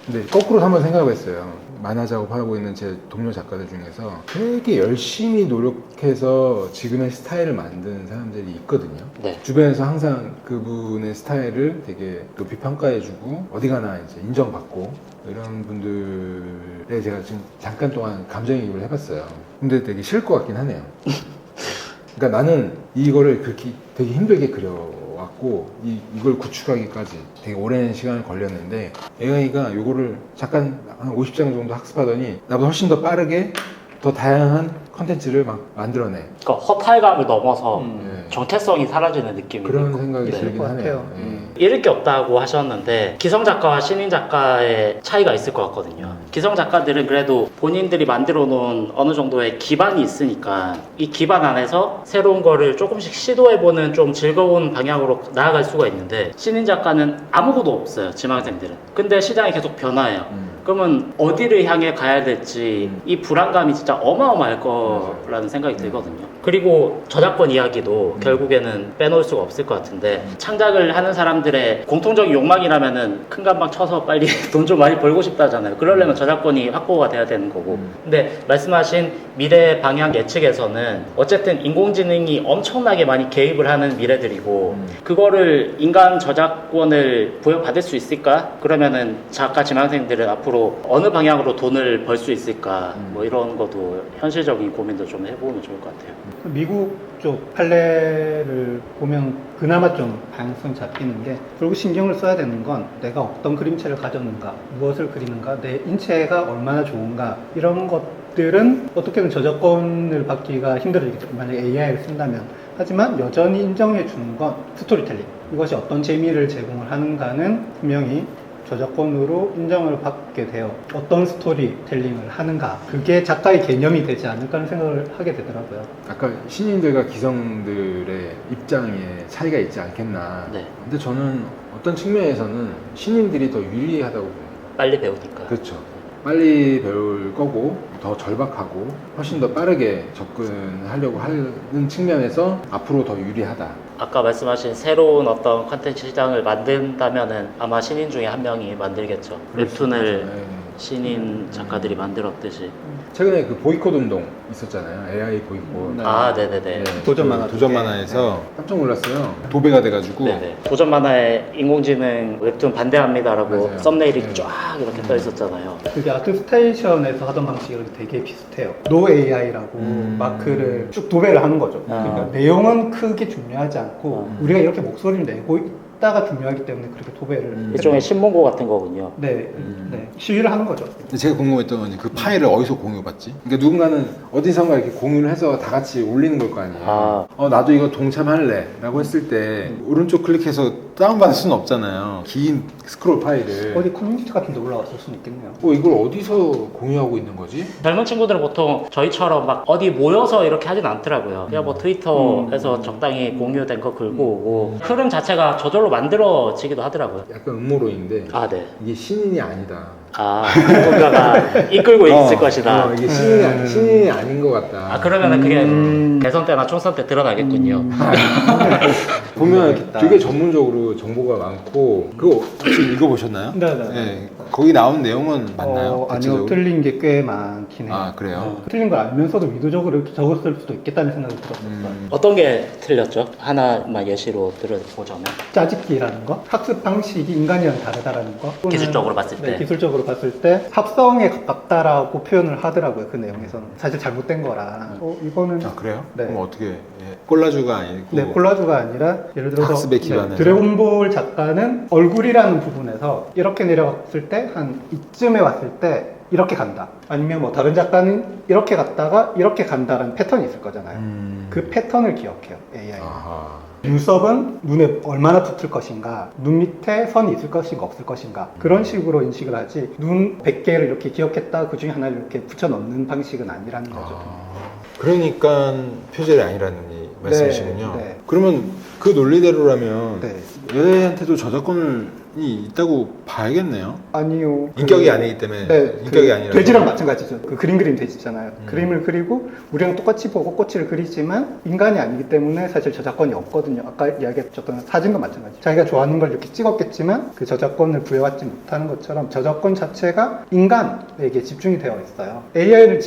근데 거꾸로 한번 생각해봤어요. 만화 작업하고 있는 제 동료 작가들 중에서 되게 열심히 노력해서 지금의 스타일을 만든 사람들이 있거든요. 네. 주변에서 항상 그분의 스타일을 되게 높이 평가해주고 어디 가나 이제 인정받고 이런 분들에 제가 지금 잠깐 동안 감정이입을 해봤어요. 근데 되게 싫을 것 같긴 하네요. 그러니까 나는 이거를 그렇게 되게 힘들게 그려왔고 이걸 구축하기까지 되게 오랜 시간이 걸렸는데 AI가 이거를 잠깐 한 50장 정도 학습하더니 나보다 훨씬 더 빠르게 더 다양한 컨텐츠를 막 만들어내. 그러니까 허탈감을 넘어서 네. 정체성이 사라지는 느낌이 그런 있고. 생각이 네. 들긴 것 하네요. 같아요. 예. 잃을 게 없다고 하셨는데 기성 작가와 신인 작가의 차이가 있을 것 같거든요. 기성 작가들은 그래도 본인들이 만들어 놓은 어느 정도의 기반이 있으니까 이 기반 안에서 새로운 거를 조금씩 시도해보는 좀 즐거운 방향으로 나아갈 수가 있는데 신인 작가는 아무것도 없어요. 지망생들은. 근데 시장이 계속 변화해요. 그러면 어디를 향해 가야 될지 이 불안감이 진짜 어마어마할 거라는 생각이 들거든요. 그리고 저작권 이야기도 결국에는 빼놓을 수가 없을 것 같은데 창작을 하는 사람들의 공통적인 욕망이라면은 큰 감방 쳐서 빨리 돈 좀 많이 벌고 싶다잖아요. 그러려면 저작권이 확보가 돼야 되는 거고. 근데 말씀하신 미래 방향 예측에서는 어쨌든 인공지능이 엄청나게 많이 개입을 하는 미래들이고 그거를 인간 저작권을 부여받을 수 있을까? 그러면은 작가 지망생들은 앞으로 어느 방향으로 돈을 벌 수 있을까? 뭐 이런 것도 현실적인 고민도 좀 해보면 좋을 것 같아요. 미국 쪽 판례를 보면 그나마 좀 방향성이 잡히는 게 결국 신경을 써야 되는 건 내가 어떤 그림체를 가졌는가, 무엇을 그리는가, 내 인체가 얼마나 좋은가 이런 것들은 어떻게든 저작권을 받기가 힘들어지겠죠. 만약에 AI를 쓴다면. 하지만 여전히 인정해 주는 건 스토리텔링. 이것이 어떤 재미를 제공을 하는가는 분명히 저작권으로 인정을 받게 돼요. 어떤 스토리텔링을 하는가, 그게 작가의 개념이 되지 않을까 하는 생각을 하게 되더라고요. 아까 신인들과 기성들의 입장에 차이가 있지 않겠나. 네. 근데 저는 어떤 측면에서는 신인들이 더 유리하다고 봅니다. 빨리 배우니까. 그렇죠. 빨리 배울 거고 더 절박하고 훨씬 더 빠르게 접근하려고 하는 측면에서 앞으로 더 유리하다. 아까 말씀하신 새로운 어떤 컨텐츠 시장을 만든다면은 아마 신인 중에 한 명이 만들겠죠. 웹툰을 네. 신인 작가들이 만들었듯이. 최근에 그 보이콧 운동 있었잖아요. AI 보이콧. 네. 아, 네네네. 도전 만화 도전 두 개. 만화에서 깜짝 놀랐어요. 도배가 돼가지고 네네. 도전 만화에 인공지능 웹툰 반대합니다라고 맞아요. 썸네일이 네. 쫙 이렇게 떠 있었잖아요. 그게 아트스테이션에서 하던 방식이랑 되게 비슷해요. No AI라고 마크를 쭉 도배를 하는 거죠. 그러니까 내용은 크게 중요하지 않고 우리가 이렇게 목소리를 내고 있다가 중요하기 때문에 그렇게 도배를 일종의 신문고 같은 거군요. 네, 네, 시위를 하는 거죠. 근데 제가 궁금했던 건 그 파일을 어디서 공유받지? 그러니까 누군가는 어디선가 이렇게 공유를 해서 다 같이 올리는 걸 거 아니에요. 아. 나도 이거 동참할래 라고 했을 때 오른쪽 클릭해서 다운받을 수는 없잖아요. 긴 스크롤 파일을. 어디 커뮤니티 같은 데 올라왔을 수는 있겠네요. 이걸 어디서 공유하고 있는 거지? 젊은 친구들은 보통 저희처럼 막 어디 모여서 이렇게 하진 않더라고요. 그냥 뭐 트위터에서 적당히 공유된 거 긁고 오고 흐름 자체가 저절로 만들어지기도 하더라고요. 약간 음모론인데 아, 네. 이게 신인이 아니다. 아, 누군가가 이끌고 있을 것이다. 이게 신인이 아닌 것 같다. 아, 그러면은 그게 대선 때나 총선 때 드러나겠군요. 보면 알겠다. 되게 전문적으로 정보가 많고 그거 혹시 읽어보셨나요? 네. 거기 나온 내용은 맞나요? 아니요, 대체적으로? 틀린 게 꽤 많긴 해요. 아 그래요? 틀린 걸 알면서도 의도적으로 이렇게 적었을 수도 있겠다는 생각이 들었어요. 어떤 게 틀렸죠? 하나만 예시로 들어보자면. 짜집기라는 거, 학습 방식이 인간이랑 다르다라는 거, 또는 기술적으로 봤을 때. 네, 기술적으로 봤을 때 합성에 가깝다라고 표현을 하더라고요. 그 내용에서는 사실 잘못된 거라. 이거는 아 그래요? 네. 그럼 어떻게 콜라주가 아니고 네, 콜라주가 아니라 예를 들어서 학습에 기반해서. 드래곤볼 작가는 얼굴이라는 부분에서 이렇게 내려갔을 때 한 이쯤에 왔을 때 이렇게 간다. 아니면 뭐 다른 작가는 이렇게 갔다가 이렇게 간다라는 패턴이 있을 거잖아요. 그 패턴을 기억해요, AI는. 아하. 눈썹은 눈에 얼마나 붙을 것인가, 눈 밑에 선이 있을 것인가 없을 것인가, 그런 식으로 인식을 하지 눈 100개를 이렇게 기억했다 그 중에 하나를 이렇게 붙여 넣는 방식은 아니라는 거죠. 그러니까 표절이 아니라는 말씀이시군요. 네. 그러면 그 논리대로라면 네. 여자한테도 저작권이 있다고 봐야겠네요. 아니요. 인격이 아니기 때문에 인격이 아니라 돼지랑 마찬가지죠. 그 그림 돼지잖아요. 그림을 그리고 우리랑 똑같이 보고 꽃을 그리지만 인간이 아니기 때문에 사실 저작권이 없거든요. 아까 이야기했던 사진도 마찬가지. 자기가 좋아하는 걸 이렇게 찍었겠지만 그 저작권을 부여받지 못하는 것처럼 저작권 자체가 인간에게 집중이 되어 있어요. AI를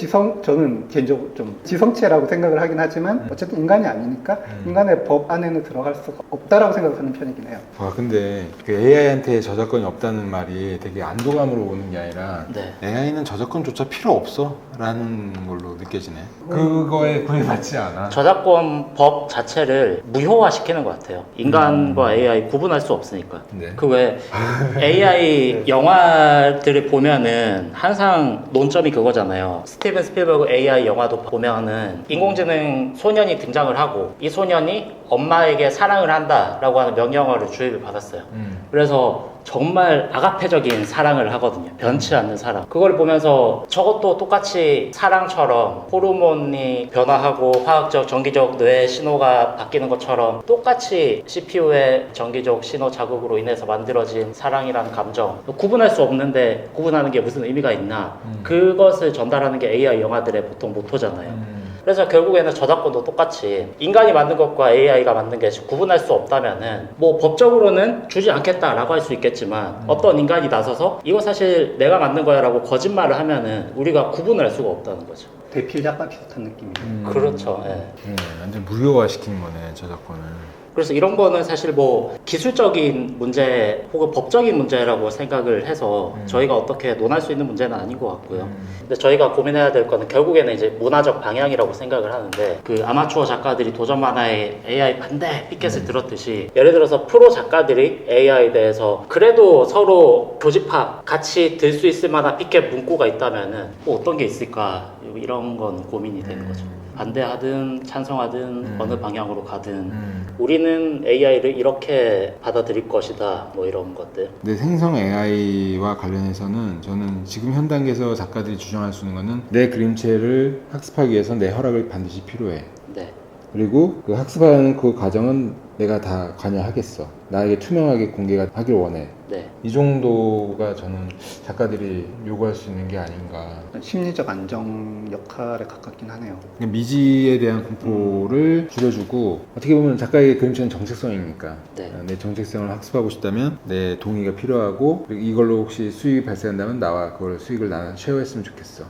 저는 개인적으로 좀 지성체라고 생각을 하긴 하지만 어쨌든 인간이 아니니까 인간의 법 안에는 들어갈 수가 없다라고 생각하는 편이긴 해요. 근데 그 AI한테 저작권이 없다는 말이 되게 안도감으로 오는 게 아니라 네. AI는 저작권조차 필요 없어 라는 걸로 느껴지네. 그거에 구애받지 않아. 저작권 법 자체를 무효화시키는 것 같아요. 인간과 AI 구분할 수 없으니까. 네. 그 왜 AI 영화들을 보면은 항상 논점이 그거잖아요. 스티븐 스필버그 AI 영화도 보면은 인공지능 소년이 등장을 하고 이 소년이 엄마에게 사랑을 한다라고 하는 명령어를 주입을 받았어요. 그래서 정말 아가페적인 사랑을 하거든요. 변치 않는 사랑. 그걸 보면서 저것도 똑같이 사랑처럼 호르몬이 변화하고 화학적, 전기적 뇌 신호가 바뀌는 것처럼 똑같이 CPU의 전기적 신호 자극으로 인해서 만들어진 사랑이라는 감정. 구분할 수 없는데 구분하는 게 무슨 의미가 있나. 그것을 전달하는 게 AI 영화들의 보통 모토잖아요. 그래서 결국에는 저작권도 똑같이 인간이 만든 것과 AI가 만든 게 구분할 수 없다면은 뭐 법적으로는 주지 않겠다라고 할 수 있겠지만 어떤 인간이 나서서 이거 사실 내가 만든 거야 라고 거짓말을 하면은 우리가 구분할 수가 없다는 거죠. 대필 작가 비슷한 느낌이에요. 그렇죠. 예. 완전 무효화시킨 거네 저작권을. 그래서 이런 거는 사실 뭐 기술적인 문제 혹은 법적인 문제라고 생각을 해서 저희가 어떻게 논할 수 있는 문제는 아닌 것 같고요. 근데 저희가 고민해야 될 거는 결국에는 이제 문화적 방향이라고 생각을 하는데 그 아마추어 작가들이 도전 만화에 AI 반대 피켓을 들었듯이 예를 들어서 프로 작가들이 AI에 대해서 그래도 서로 교집합 같이 들 수 있을 만한 피켓 문구가 있다면은 뭐 어떤 게 있을까 이런 건 고민이 되는 거죠. 반대하든 찬성하든 어느 방향으로 가든 우리는 우리는 AI를 이렇게 받아들일 것이다 뭐 이런 것들. 근데 생성 AI와 관련해서는 저는 지금 현 단계에서 작가들이 주장할 수 있는 거는 내 그림체를 학습하기 위해서 내 허락을 반드시 필요해. 네. 그리고 그 학습하는 그 과정은 내가 다 관여하겠어. 나에게 투명하게 공개가 하길 원해. 네. 이 정도가 저는 작가들이 요구할 수 있는 게 아닌가. 심리적 안정 역할에 가깝긴 하네요. 미지에 대한 공포를 줄여주고, 어떻게 보면 작가의 그림체는 정체성이니까 네. 내 정체성을 학습하고 싶다면 내 동의가 필요하고, 그리고 이걸로 혹시 수익이 발생한다면 나와 그걸 수익을 나는 쉐어했으면 좋겠어.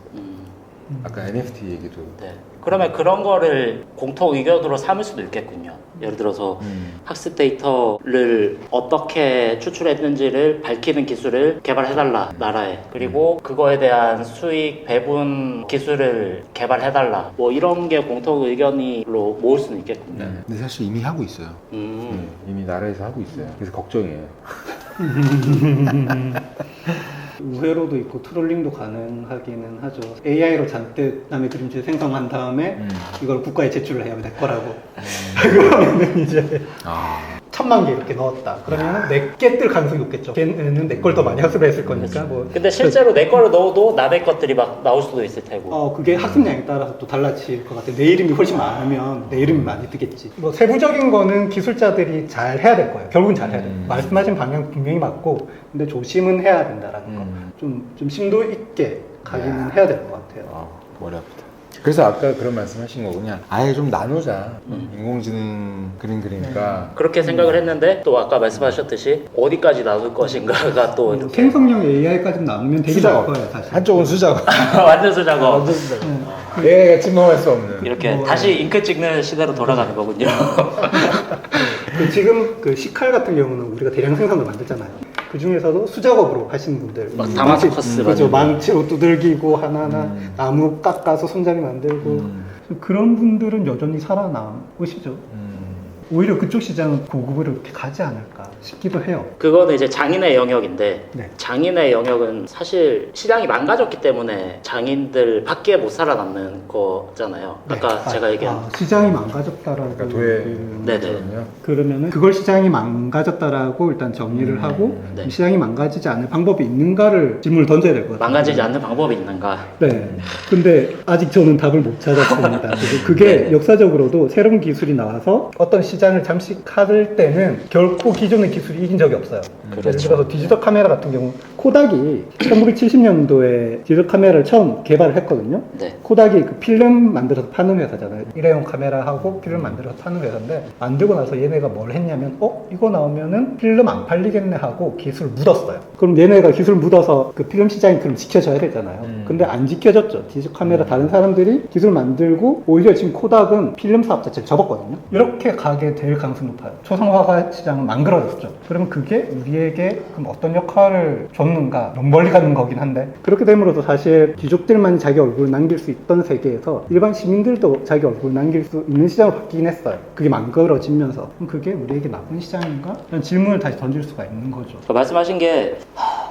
아까 NFT 얘기도. 네. 그러면 그런 거를 공통 의견으로 삼을 수도 있겠군요. 예를 들어서 학습 데이터를 어떻게 추출했는지를 밝히는 기술을 개발해달라, 나라에. 그리고 그거에 대한 수익 배분 기술을 개발해달라. 뭐 이런 게 공통 의견으로 모을 수는 있겠군요. 근데 사실 이미 하고 있어요. 이미 나라에서 하고 있어요. 그래서 걱정이에요. 우회로도 있고 트롤링도 가능하기는 하죠. AI로 잔뜩 남의 그림체 생성한 다음에 이걸 국가에 제출을 해야 내 거라고. 그러면 이제 아. 1000만 개 이렇게 넣었다. 그러면 내게 뜰 가능성이 높겠죠. 걔는 내 걸 더 많이 학습을 했을 거니까. 뭐 근데 실제로 내 거를 넣어도 남의 것들이 막 나올 수도 있을 테고. 그게 학습량에 따라서 또 달라질 것 같아요. 내 이름이 훨씬 많으면 내 이름이 많이 뜨겠지. 뭐 세부적인 거는 기술자들이 잘 해야 될 거예요. 결국은 잘 해야 돼요. 말씀하신 방향 분명히 맞고, 근데 조심은 해야 된다라는 거. 좀 심도 있게 가기는 해야 될 것 같아요. 머리 아프다. 그래서 아까 그런 말씀하신 거 그냥 아예 좀 나누자. 인공지능 그리니까. 그렇게 생각을 했는데 또 아까 말씀하셨듯이 어디까지 나눌 것인가가 또 이렇게 생성형 AI까지 나누면 되게 나을 거예요, 사실. 한쪽은 수작업. 완전 수작업. AI가 침범할 수 없는. 이렇게 다시 잉크 찍는 시대로 돌아가는 거군요. 지금 그 시칼 같은 경우는 우리가 대량 생산을 만들잖아요. 그 중에서도 수작업으로 하시는 분들, 막 다마스커스 그죠, 만들고. 망치로 두들기고 하나하나 나무 깎아서 손잡이 만들고 그런 분들은 여전히 살아남으시죠. 오히려 그쪽 시장은 고급으로 이렇게 가지 않을까 싶기도 해요. 그거는 이제 장인의 영역인데 네. 장인의 영역은 사실 시장이 망가졌기 때문에 장인들 밖에 못 살아남는 거잖아요. 아까 제가 얘기한 시장이 망가졌다라고. 그러니까 도예. 네네. 그러면은 그걸 시장이 망가졌다라고 일단 정리를 하고 네. 시장이 망가지지 않을 방법이 있는가를 질문을 던져야 될 것 같아요. 망가지지 않는 방법이 있는가? 네. 근데 아직 저는 답을 못 찾았습니다. 그리고 그게 역사적으로도 새로운 기술이 나와서 어떤 시장을 잠식할 때는 결코 기존의 기술이 이긴 적이 없어요. 예를 들어서 디지털 카메라 같은 경우 코닥이 1970년도에 디지털 카메라를 처음 개발을 했거든요. 네. 코닥이 그 필름 만들어서 파는 회사잖아요. 일회용 카메라하고 필름 만들어서 파는 회사인데 만들고 나서 얘네가 뭘 했냐면 이거 나오면은 필름 안 팔리겠네 하고 기술을 묻었어요. 그럼 얘네가 기술 묻어서 그 필름 시장이 그럼 지켜져야 되잖아요. 근데 안 지켜졌죠. 디지털 카메라 다른 사람들이 기술 만들고 오히려 지금 코닥은 필름 사업 자체를 접었거든요. 이렇게 가게 될 가능성이 높아요. 초상화가 시장은 망그러졌죠. 그러면 그게 우리에게 그럼 어떤 역할을 줬는가? 너무 멀리 가는 거긴 한데 그렇게 됨으로써 사실 귀족들만 자기 얼굴을 남길 수 있던 세계에서 일반 시민들도 자기 얼굴을 남길 수 있는 시장으로 바뀌긴 했어요. 그게 망그러지면서 그럼 그게 우리에게 나쁜 시장인가? 이런 질문을 다시 던질 수가 있는 거죠. 말씀하신 게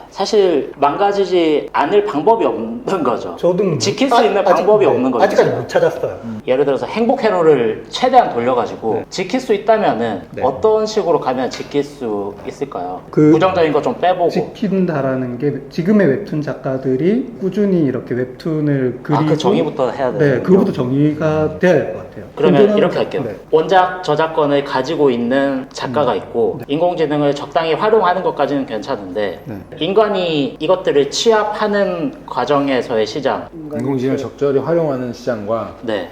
사실 망가지지 않을 방법이 없는 거죠. 저도 지킬 수 있는 방법이 없는 거죠. 아직까지 못 찾았어요. 예를 들어서 행복 회로를 최대한 돌려가지고 지킬 수 있다면은 네. 어떤 식으로 가면 지킬 수 있을까요? 그 부정적인 거 좀 빼보고. 지킨다라는 게 지금의 웹툰 작가들이 꾸준히 이렇게 웹툰을 그리고 그 정의부터 해야 돼요. 네, 그거부터 정의가 돼야 될 것 같아요. 그러면 현존하는- 이렇게 할게요. 네. 원작 저작권을 가지고 있는 작가가 있고 인공지능을 적당히 활용하는 것까지는 괜찮은데 네. 인간이 이것들을 취합하는 과정에서의 시장. 인공지능을 적절히 활용하는 시장과 네.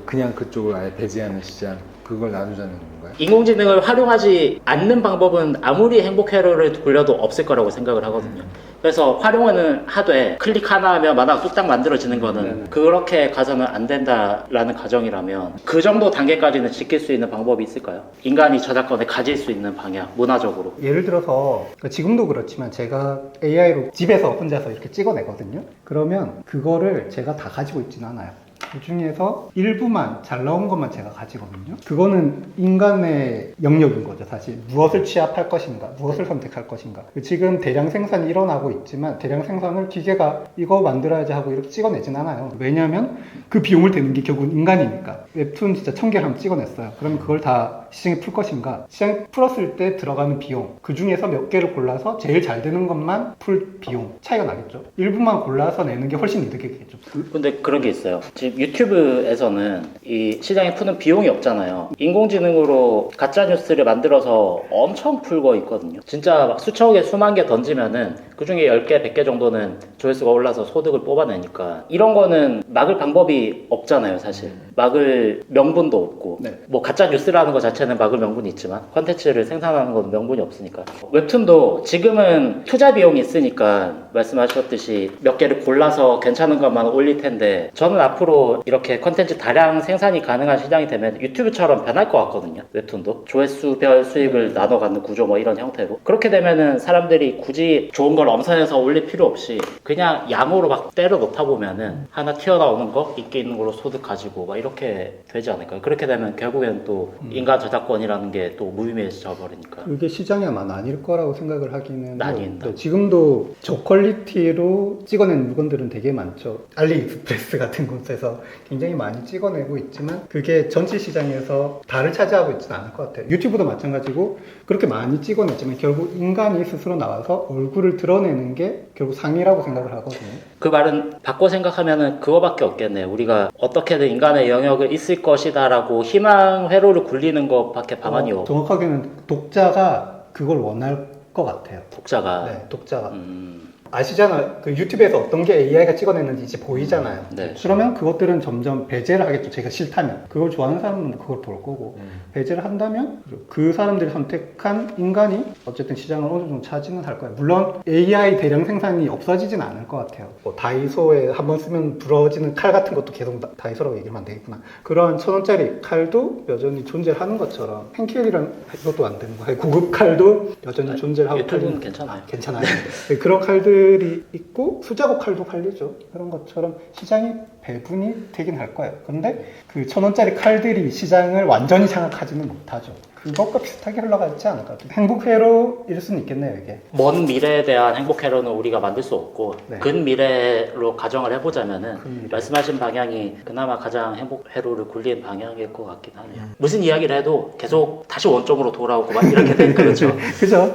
그냥 그쪽을 아예 배제하는 시장, 그걸 나누자는 건가요? 인공지능을 활용하지 않는 방법은 아무리 행복 회로를 굴려도 없을 거라고 생각을 하거든요. 그래서 활용은 하되 클릭 하나 하면 마당 뚝딱 만들어지는 거는 그렇게 가서는 안 된다라는 가정이라면 그 정도 단계까지는 지킬 수 있는 방법이 있을까요? 인간이 저작권을 가질 수 있는 방향, 문화적으로. 예를 들어서 그러니까 지금도 그렇지만 제가 AI로 집에서 혼자서 이렇게 찍어내거든요. 그러면 그거를 제가 다 가지고 있지는 않아요. 그 중에서 일부만 잘 나온 것만 제가 가지거든요. 그거는 인간의 영역인 거죠. 사실 무엇을 취합할 것인가, 무엇을 선택할 것인가. 지금 대량 생산이 일어나고 있지만 대량 생산을 기계가 이거 만들어야지 하고 이렇게 찍어내진 않아요. 왜냐하면 그 비용을 대는 게 결국은 인간이니까. 웹툰 진짜 1000개를 한번 찍어냈어요. 그러면 그걸 다 시장에 풀 것인가? 시장에 풀었을 때 들어가는 비용, 그 중에서 몇 개를 골라서 제일 잘 되는 것만 풀 비용 차이가 나겠죠. 일부만 골라서 내는 게 훨씬 이득이겠죠. 근데 그런 게 있어요. 지금 유튜브에서는 이 시장에 푸는 비용이 없잖아요. 인공지능으로 가짜 뉴스를 만들어서 엄청 풀고 있거든요. 진짜 막 수천 개, 수만 개 던지면은 그 중에 10개, 100개 정도는 조회수가 올라서 소득을 뽑아내니까 이런 거는 막을 방법이 없잖아요, 사실. 막을 명분도 없고. 네. 뭐 가짜 뉴스라는 것 자체는 막을 명분이 있지만 콘텐츠를 생산하는 건 명분이 없으니까. 웹툰도 지금은 투자 비용이 있으니까 말씀하셨듯이 몇 개를 골라서 괜찮은 것만 올릴 텐데 저는 앞으로 이렇게 콘텐츠 다량 생산이 가능한 시장이 되면 유튜브처럼 변할 것 같거든요. 웹툰도 조회수별 수익을 나눠 갖는 구조 뭐 이런 형태로 그렇게 되면은 사람들이 굳이 좋은 걸 엄선해서 올릴 필요 없이 그냥 양으로 막 때려 놓다 보면은 하나 튀어나오는 거 인기 있는 걸로 소득 가지고 막 이렇게 되지 않을까요? 그렇게 되면 결국엔 또 인간 저작권이라는 게 또 무의미해져 버리니까. 그게 시장이 아마 나뉠 거라고 생각을 하기는 나뉜다. 해요. 지금도 저퀄리티로 찍어낸 물건들은 되게 많죠. 알리익스프레스 같은 곳에서 굉장히 많이 찍어내고 있지만 그게 전체 시장에서 다를 차지하고 있지는 않을 것 같아요. 유튜브도 마찬가지고 그렇게 많이 찍어냈지만 결국 인간이 스스로 나와서 얼굴을 드러내는 게 결국 상이라고 생각을 하거든요. 그 말은 바꿔 생각하면은 그거밖에 없겠네요. 우리가 어떻게든 인간의 영역을 있을 것이다라고 희망 회로를 굴리는 것밖에 방안이 없고. 정확하게는 독자가 그걸 원할 것 같아요. 독자가. 네, 독자가. 아시잖아요. 그 유튜브에서 어떤 게 AI가 찍어냈는지 이제 보이잖아요. 네. 그러면 그것들은 점점 배제를 하겠죠. 제가 싫다면. 그걸 좋아하는 사람은 그걸 볼 거고. 배제를 한다면 그 사람들이 선택한 인간이 어쨌든 시장을 어느 정도 차지는 할 거예요. 물론 AI 대량 생산이 없어지진 않을 것 같아요. 뭐 다이소에 한번 쓰면 부러지는 칼 같은 것도 계속 다이소라고 얘기하면 안 되겠구나. 그런 1000원짜리 칼도 여전히 존재하는 것처럼 펜킬이란 이것도 안 되는 거예요. 고급 칼도 여전히 존재하고 유튜브는 괜찮아요. 괜찮아요. 네, 그런 칼들이 있고 수작업 칼도 팔리죠. 그런 것처럼 시장이 배분이 되긴 할 거예요. 그런데 그 1000원짜리 칼들이 시장을 완전히 장악하지는 못하죠. 그것과 비슷하게 흘러가지 않을까. 행복회로일 수는 있겠네요, 이게. 먼 미래에 대한 행복 회로는 우리가 만들 수 없고 네. 근 미래로 가정을 해보자면은 근 미래. 말씀하신 방향이 그나마 가장 행복 회로를 굴리는 방향일 것 같긴 하네요. 무슨 이야기를 해도 계속 다시 원점으로 돌아오고 막 이렇게 되는 거죠. 그죠?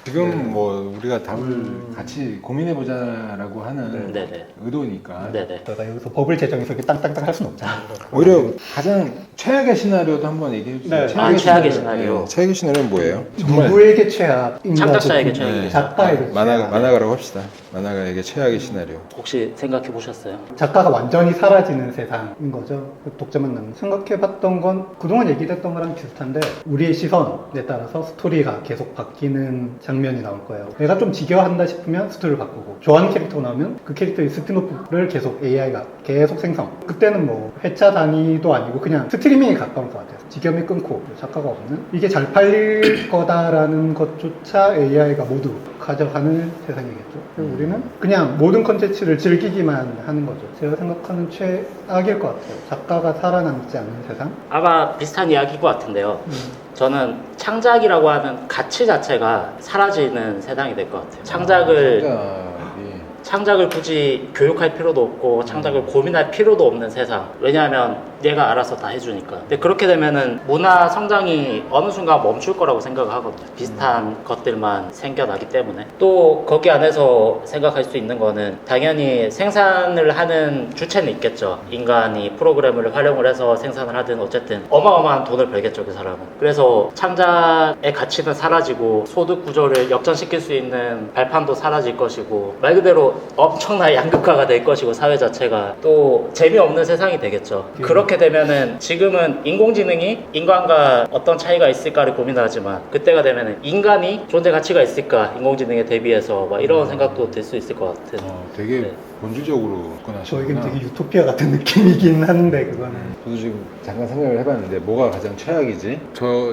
지금 뭐 우리가 답을 같이 고민해보자라고 하는 네네. 의도니까 네네. 내가 여기서 법을 제정해서 이렇게 땅땅땅 할 수는 없잖아요. 오히려 가장 최악의 시나리오도 한번 얘기해 주세요. 네. 최악의 시나리오. 네, 최악의 시나리오는 뭐예요? 누구에게 최악? 창작자에게 최악이겠죠. 네. 작가에게 최악. 만화가라고 합시다. 만화가에게 최악의 시나리오. 혹시 생각해 보셨어요? 작가가 완전히 사라지는 세상인 거죠. 독자만 남는. 생각해봤던 건 그동안 얘기했던 거랑 비슷한데 우리의 시선에 따라서 스토리가 계속 바뀌는 장면이 나올 거예요. 내가 좀 지겨워한다 싶으면 스토리를 바꾸고 좋아하는 캐릭터가 나오면 그 캐릭터의 스피노프를 계속 AI가 계속 생성. 그때는 뭐 회차 단위도 아니고 그냥 스트리밍에 가까운 것 같아요. 지겸이 끊고 작가가 없는 이게 잘 팔릴 거다라는 것조차 AI가 모두 가져가는 세상이겠죠. 그리고 우리는 그냥 모든 컨텐츠를 즐기기만 하는 거죠. 제가 생각하는 최악일 것 같아요. 작가가 살아남지 않는 세상. 아마 비슷한 이야기일 것 같은데요. 저는 창작이라고 하는 가치 자체가 사라지는 세상이 될 것 같아요. 창작을 굳이 교육할 필요도 없고 창작을 고민할 필요도 없는 세상. 왜냐하면 얘가 알아서 다 해주니까. 근데 그렇게 되면은 문화 성장이 어느 순간 멈출 거라고 생각을 하거든요. 비슷한 것들만 생겨나기 때문에. 또 거기 안에서 생각할 수 있는 거는 당연히 생산을 하는 주체는 있겠죠. 인간이 프로그램을 활용을 해서 생산을 하든 어쨌든 어마어마한 돈을 벌겠죠, 그 사람은. 그래서 창작의 가치는 사라지고 소득 구조를 역전시킬 수 있는 발판도 사라질 것이고 말 그대로 엄청나게 양극화가 될 것이고 사회 자체가 또 재미없는 세상이 되겠죠. 그렇게 되면은 지금은 인공지능이 인간과 어떤 차이가 있을까를 고민하지만 그때가 되면은 인간이 존재 가치가 있을까 인공지능에 대비해서 막 이런 생각도 들 수 있을 것 같은. 되게 네. 본질적으로 접근하시구나. 저에겐 되게 유토피아 같은 느낌이긴 한데 그거는 저도 지금 잠깐 생각을 해봤는데 뭐가 가장 최악이지?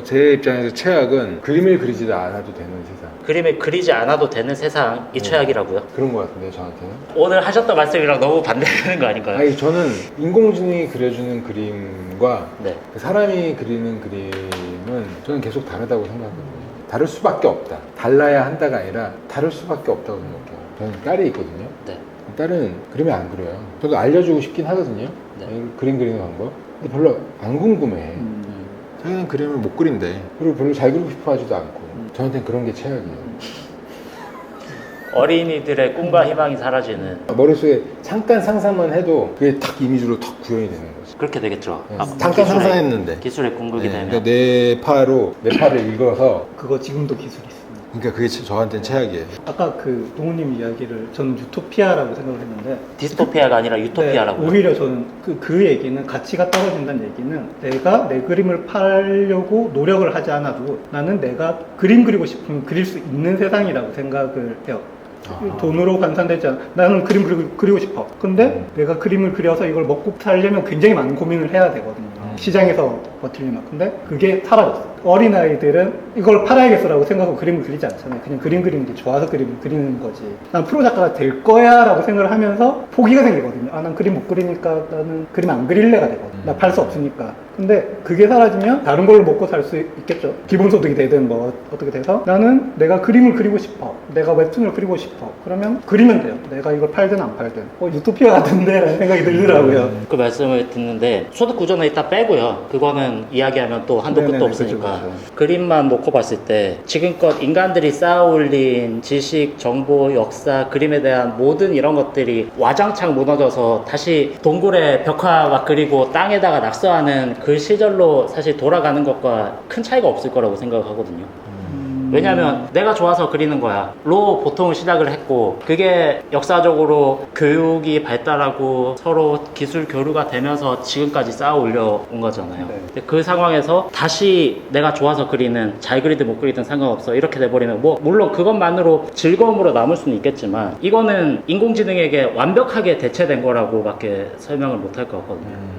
제 입장에서 최악은 그림을 그리지도 않아도 되는 세상. 그림을 그리지 않아도 되는 세상이 최악이라고요? 그런 것 같은데 저한테는. 오늘 하셨던 말씀이랑 너무 반대되는 거 아닌가요? 아니 저는 인공지능이 그려주는 그림과 네. 그 사람이 그리는 그림은 저는 계속 다르다고 생각하거든요. 다를 수밖에 없다. 달라야 한다가 아니라 다를 수밖에 없다고 생각해요. 저는 딸이 있거든요. 네. 딸은 그림을 안 그려요. 저도 알려주고 싶긴 하거든요. 네. 그림 그리는 방법. 근데 별로 안 궁금해. 자기는 그림을 못 그린대. 그리고 별로 잘 그리고 싶어 하지도 않고. 저한테는 그런 게 최악이에요. 어린이들의 꿈과 희망이 사라지는 머릿속에 잠깐 상상만 해도 그게 탁 이미지로 탁 구현이 되는 거지. 그렇게 되겠죠. 네. 잠깐 상상했는데. 기술의 궁극이 네, 되면 그러니까 내 팔을 읽어서 그거 지금도 기술이 있습니다. 그러니까 그게 저한테는 최악이에요. 아까 그 동훈님 이야기를 저는 유토피아라고 생각을 했는데 디스토피아가 아니라 유토피아라고. 네, 오히려 저는 그 얘기는 가치가 떨어진다는 얘기는 내가 내 그림을 팔려고 노력을 하지 않아도 나는 내가 그림 그리고 싶으면 그릴 수 있는 세상이라고 생각을 해요. 돈으로 환산되지 않아. 나는 그림 그리고 싶어. 근데 내가 그림을 그려서 이걸 먹고 살려면 굉장히 많은 고민을 해야 되거든요. 시장에서 버티려면. 근데 그게 사라졌어. 어린아이들은 이걸 팔아야겠어라고 생각하고 그림을 그리지 않잖아요. 그냥 그림 그리는 게 좋아서 그림을 그리는 거지. 난 프로 작가가 될 거야 라고 생각을 하면서 포기가 생기거든요. 아, 난 그림 못 그리니까 나는 그림 안 그릴래가 되거든. 나 팔 수 없으니까. 근데 그게 사라지면 다른 걸로 먹고 살 수 있겠죠. 기본소득이 되든 뭐 어떻게 돼서 나는 내가 그림을 그리고 싶어. 내가 웹툰을 그리고 싶어. 그러면 그리면 돼요. 내가 이걸 팔든 안 팔든. 유토피아 같은데 라는 생각이 들더라고요. 그 말씀을 듣는데 소득 구조는 일단 빼고요. 그거는 이야기하면 또 한도 끝도 네네네, 없으니까. 그쵸. 그림만 놓고 봤을 때 지금껏 인간들이 쌓아올린 지식, 정보, 역사, 그림에 대한 모든 이런 것들이 와장창 무너져서 다시 동굴에 벽화가 그리고 땅에다가 낙서하는 그 시절로 사실 돌아가는 것과 큰 차이가 없을 거라고 생각하거든요. 왜냐면 내가 좋아서 그리는 거야 로 보통 시작을 했고, 그게 역사적으로 교육이 발달하고 서로 기술 교류가 되면서 지금까지 쌓아 올려 온 거잖아요. 네. 근데 그 상황에서 다시 내가 좋아서 그리는, 잘 그리든 못 그리든 상관없어 이렇게 돼버리면 뭐 물론 그것만으로 즐거움으로 남을 수는 있겠지만 이거는 인공지능에게 완벽하게 대체된 거라고 밖에 설명을 못 할 것 같거든요.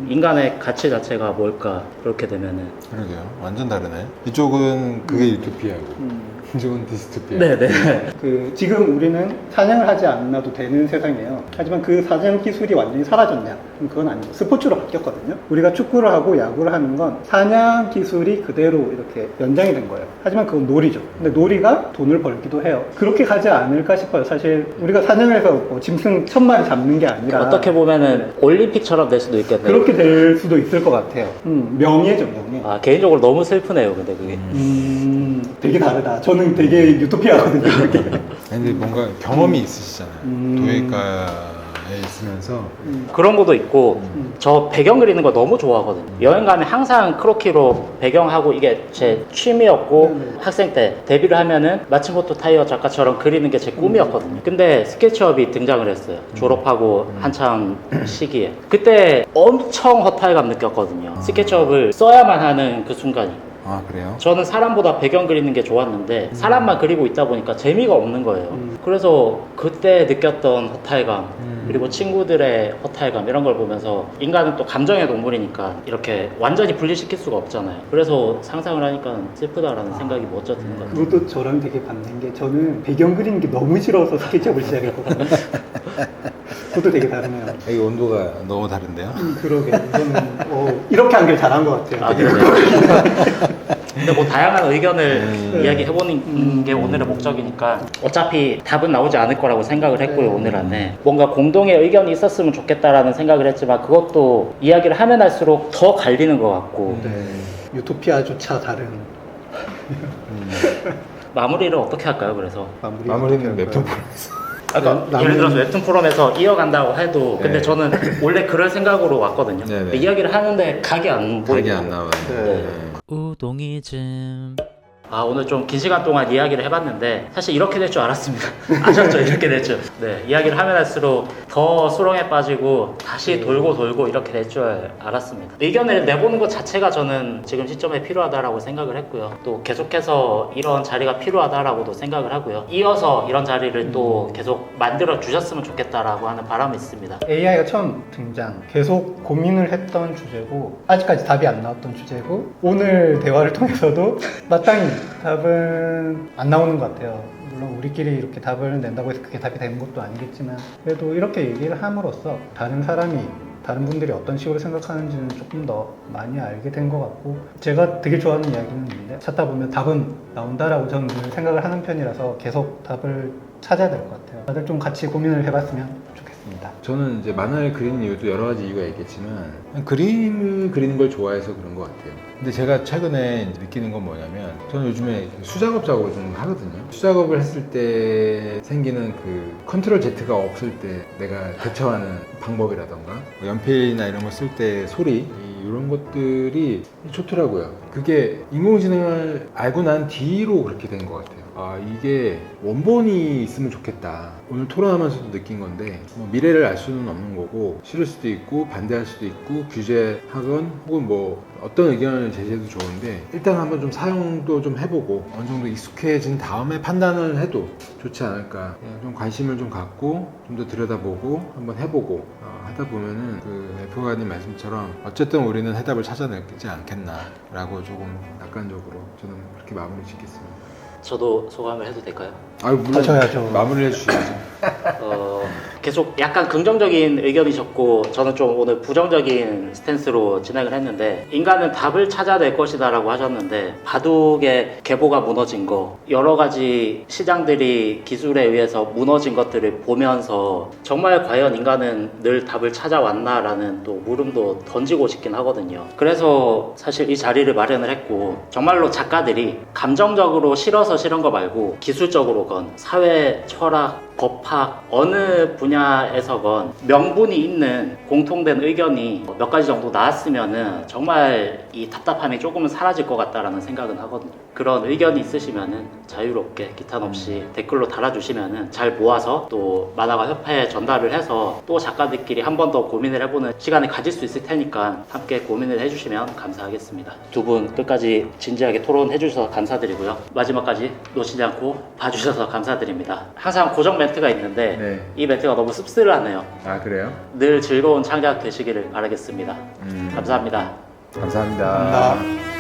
인간의 가치 자체가 뭘까 그렇게 되면은. 그러게요. 완전 다르네. 이쪽은 그게 유토피아고 이쪽은 디스토피아. 네네. 지금 우리는 사냥을 하지 않아도 되는 세상이에요. 하지만 그 사냥 기술이 완전히 사라졌냐? 그럼 그건 아니고 스포츠로 바뀌었거든요. 우리가 축구를 하고 야구를 하는 건 사냥 기술이 그대로 이렇게 연장이 된 거예요. 하지만 그건 놀이죠. 근데 놀이가 돈을 벌기도 해요. 그렇게 가지 않을까 싶어요. 사실 우리가 사냥을 해서 뭐 짐승 1000마리 잡는 게 아니라 어떻게 보면은 올림픽처럼 될 수도 있겠네요. 그렇게 될 수도 있을 것 같아요. 명예죠, 명예. 아, 개인적으로 너무 슬프네요, 근데 그게. 되게 다르다. 저는 되게 유토피아거든요. 그게. 근데 뭔가 경험이 있으시잖아요. 도예과에 있으면서 그런 것도 있고, 저 배경 그리는 거 너무 좋아하거든요. 여행 가면 항상 크로키로 배경하고, 이게 제 취미였고, 학생 때 데뷔를 하면은 마츠모토 타이어 작가처럼 그리는 게 제 꿈이었거든요. 근데 스케치업이 등장을 했어요. 졸업하고 한참 시기에. 그때 엄청 허탈감 느꼈거든요. 스케치업을 써야만 하는 그 순간이. 아 그래요? 저는 사람보다 배경 그리는 게 좋았는데 사람만 그리고 있다 보니까 재미가 없는 거예요. 그래서 그때 느꼈던 허탈감, 그리고 친구들의 허탈감 이런 걸 보면서, 인간은 또 감정의 동물이니까 이렇게 완전히 분리시킬 수가 없잖아요. 그래서 상상을 하니까 슬프다라는 생각이 먼저 드는 것 같아요. 그것도 저랑 되게 반대인 게, 저는 배경 그리는 게 너무 싫어서 스케치업을 시작했거든요. 그것도 되게 다르네요. 이 온도가 너무 다른데요? 그러게. 이거는 이렇게 한 게 잘한 것 같아요. 아, 그래요? 근데 뭐 다양한 의견을 이야기해보는 게 오늘의 목적이니까 어차피 답은 나오지 않을 거라고 생각을 했고요. 오늘 안에 뭔가 공동의 의견이 있었으면 좋겠다라는 생각을 했지만, 그것도 이야기를 하면 할수록 더 갈리는 것 같고. 네. 유토피아조차 다른 마무리를 어떻게 할까요? 그래서 마무리는 웹툰 프로에서 그러니까 예를 들어서 웹툰 포럼에서 이어간다고 해도, 근데 네. 저는 원래 그럴 생각으로 왔거든요. 네네. 근데 이야기를 하는데 각이 안 보이고. 각이 안 나와요. 네. 우동이즘. 오늘 좀 긴 시간 동안 이야기를 해봤는데 사실 이렇게 될 줄 알았습니다. 아셨죠? 이렇게 될 줄. 네, 이야기를 하면 할수록 더 수렁에 빠지고 다시 돌고 돌고 이렇게 될 줄 알았습니다. 의견을 내보는 것 자체가 저는 지금 시점에 필요하다라고 생각을 했고요. 또 계속해서 이런 자리가 필요하다라고도 생각을 하고요. 이어서 이런 자리를 또 계속 만들어 주셨으면 좋겠다라고 하는 바람이 있습니다. AI가 처음 등장, 계속 고민을 했던 주제고 아직까지 답이 안 나왔던 주제고 오늘 대화를 통해서도 마땅히 답은 안 나오는 것 같아요. 물론 우리끼리 이렇게 답을 낸다고 해서 그게 답이 되는 것도 아니겠지만 그래도 이렇게 얘기를 함으로써 다른 분들이 어떤 식으로 생각하는지는 조금 더 많이 알게 된 것 같고 제가 되게 좋아하는 이야기는 있는데 찾다 보면 답은 나온다라고 저는 늘 생각을 하는 편이라서 계속 답을 찾아야 될 것 같아요. 다들 좀 같이 고민을 해봤으면 좋겠습니다. 저는 이제 만화를 그리는 이유도 여러 가지 이유가 있겠지만 그림을 그리는 걸 좋아해서 그런 것 같아요. 근데 제가 최근에 느끼는 건 뭐냐면 저는 요즘에 수작업 작업을 좀 하거든요. 수작업을 했을 때 생기는 그 컨트롤 Z가 없을 때 내가 대처하는 방법이라던가 연필이나 이런 거 쓸 때 소리 이런 것들이 좋더라고요. 그게 인공지능을 알고 난 뒤로 그렇게 된 것 같아요. 이게 원본이 있으면 좋겠다. 오늘 토론하면서도 느낀 건데 뭐 미래를 알 수는 없는 거고 싫을 수도 있고 반대할 수도 있고 규제하건 혹은 뭐 어떤 의견을 제시해도 좋은데 일단 한번 좀 사용도 좀 해보고 어느 정도 익숙해진 다음에 판단을 해도 좋지 않을까. 좀 관심을 좀 갖고 좀 더 들여다보고 한번 해보고 하다 보면은 그 F가님 말씀처럼 어쨌든 우리는 해답을 찾아내지 않겠나라고 조금 낙관적으로 저는 그렇게 마무리 짓겠습니다. 저도 소감을 해도 될까요? 물론 하셔야죠. 마무리해 주셔야죠. 계속 약간 긍정적인 의견이셨고 저는 좀 오늘 부정적인 스탠스로 진행을 했는데 인간은 답을 찾아낼 것이다 라고 하셨는데 바둑의 계보가 무너진 거 여러 가지 시장들이 기술에 의해서 무너진 것들을 보면서 정말 과연 인간은 늘 답을 찾아왔나 라는 또 물음도 던지고 싶긴 하거든요. 그래서 사실 이 자리를 마련을 했고 정말로 작가들이 감정적으로 싫어서 싫은 거 말고 기술적으로건 사회, 철학, 법학 어느 분야에서건 명분이 있는 공통된 의견이 몇 가지 정도 나왔으면은 정말 이 답답함이 조금은 사라질 것 같다라는 생각은 하거든요. 그런 의견이 있으시면은 자유롭게 기탄 없이 댓글로 달아주시면은 잘 모아서 또 만화가 협회에 전달을 해서 또 작가들끼리 한 번 더 고민을 해보는 시간을 가질 수 있을 테니까 함께 고민을 해주시면 감사하겠습니다. 두 분 끝까지 진지하게 토론해 주셔서 감사드리고요. 마지막까지 놓치지 않고 봐주셔서 감사드립니다. 항상 고정 멘트가 있는데 네. 이 멘트가 너무 씁쓸하네요. 그래요? 늘 즐거운 창작 되시기를 바라겠습니다. 감사합니다. 감사합니다. 감사합니다.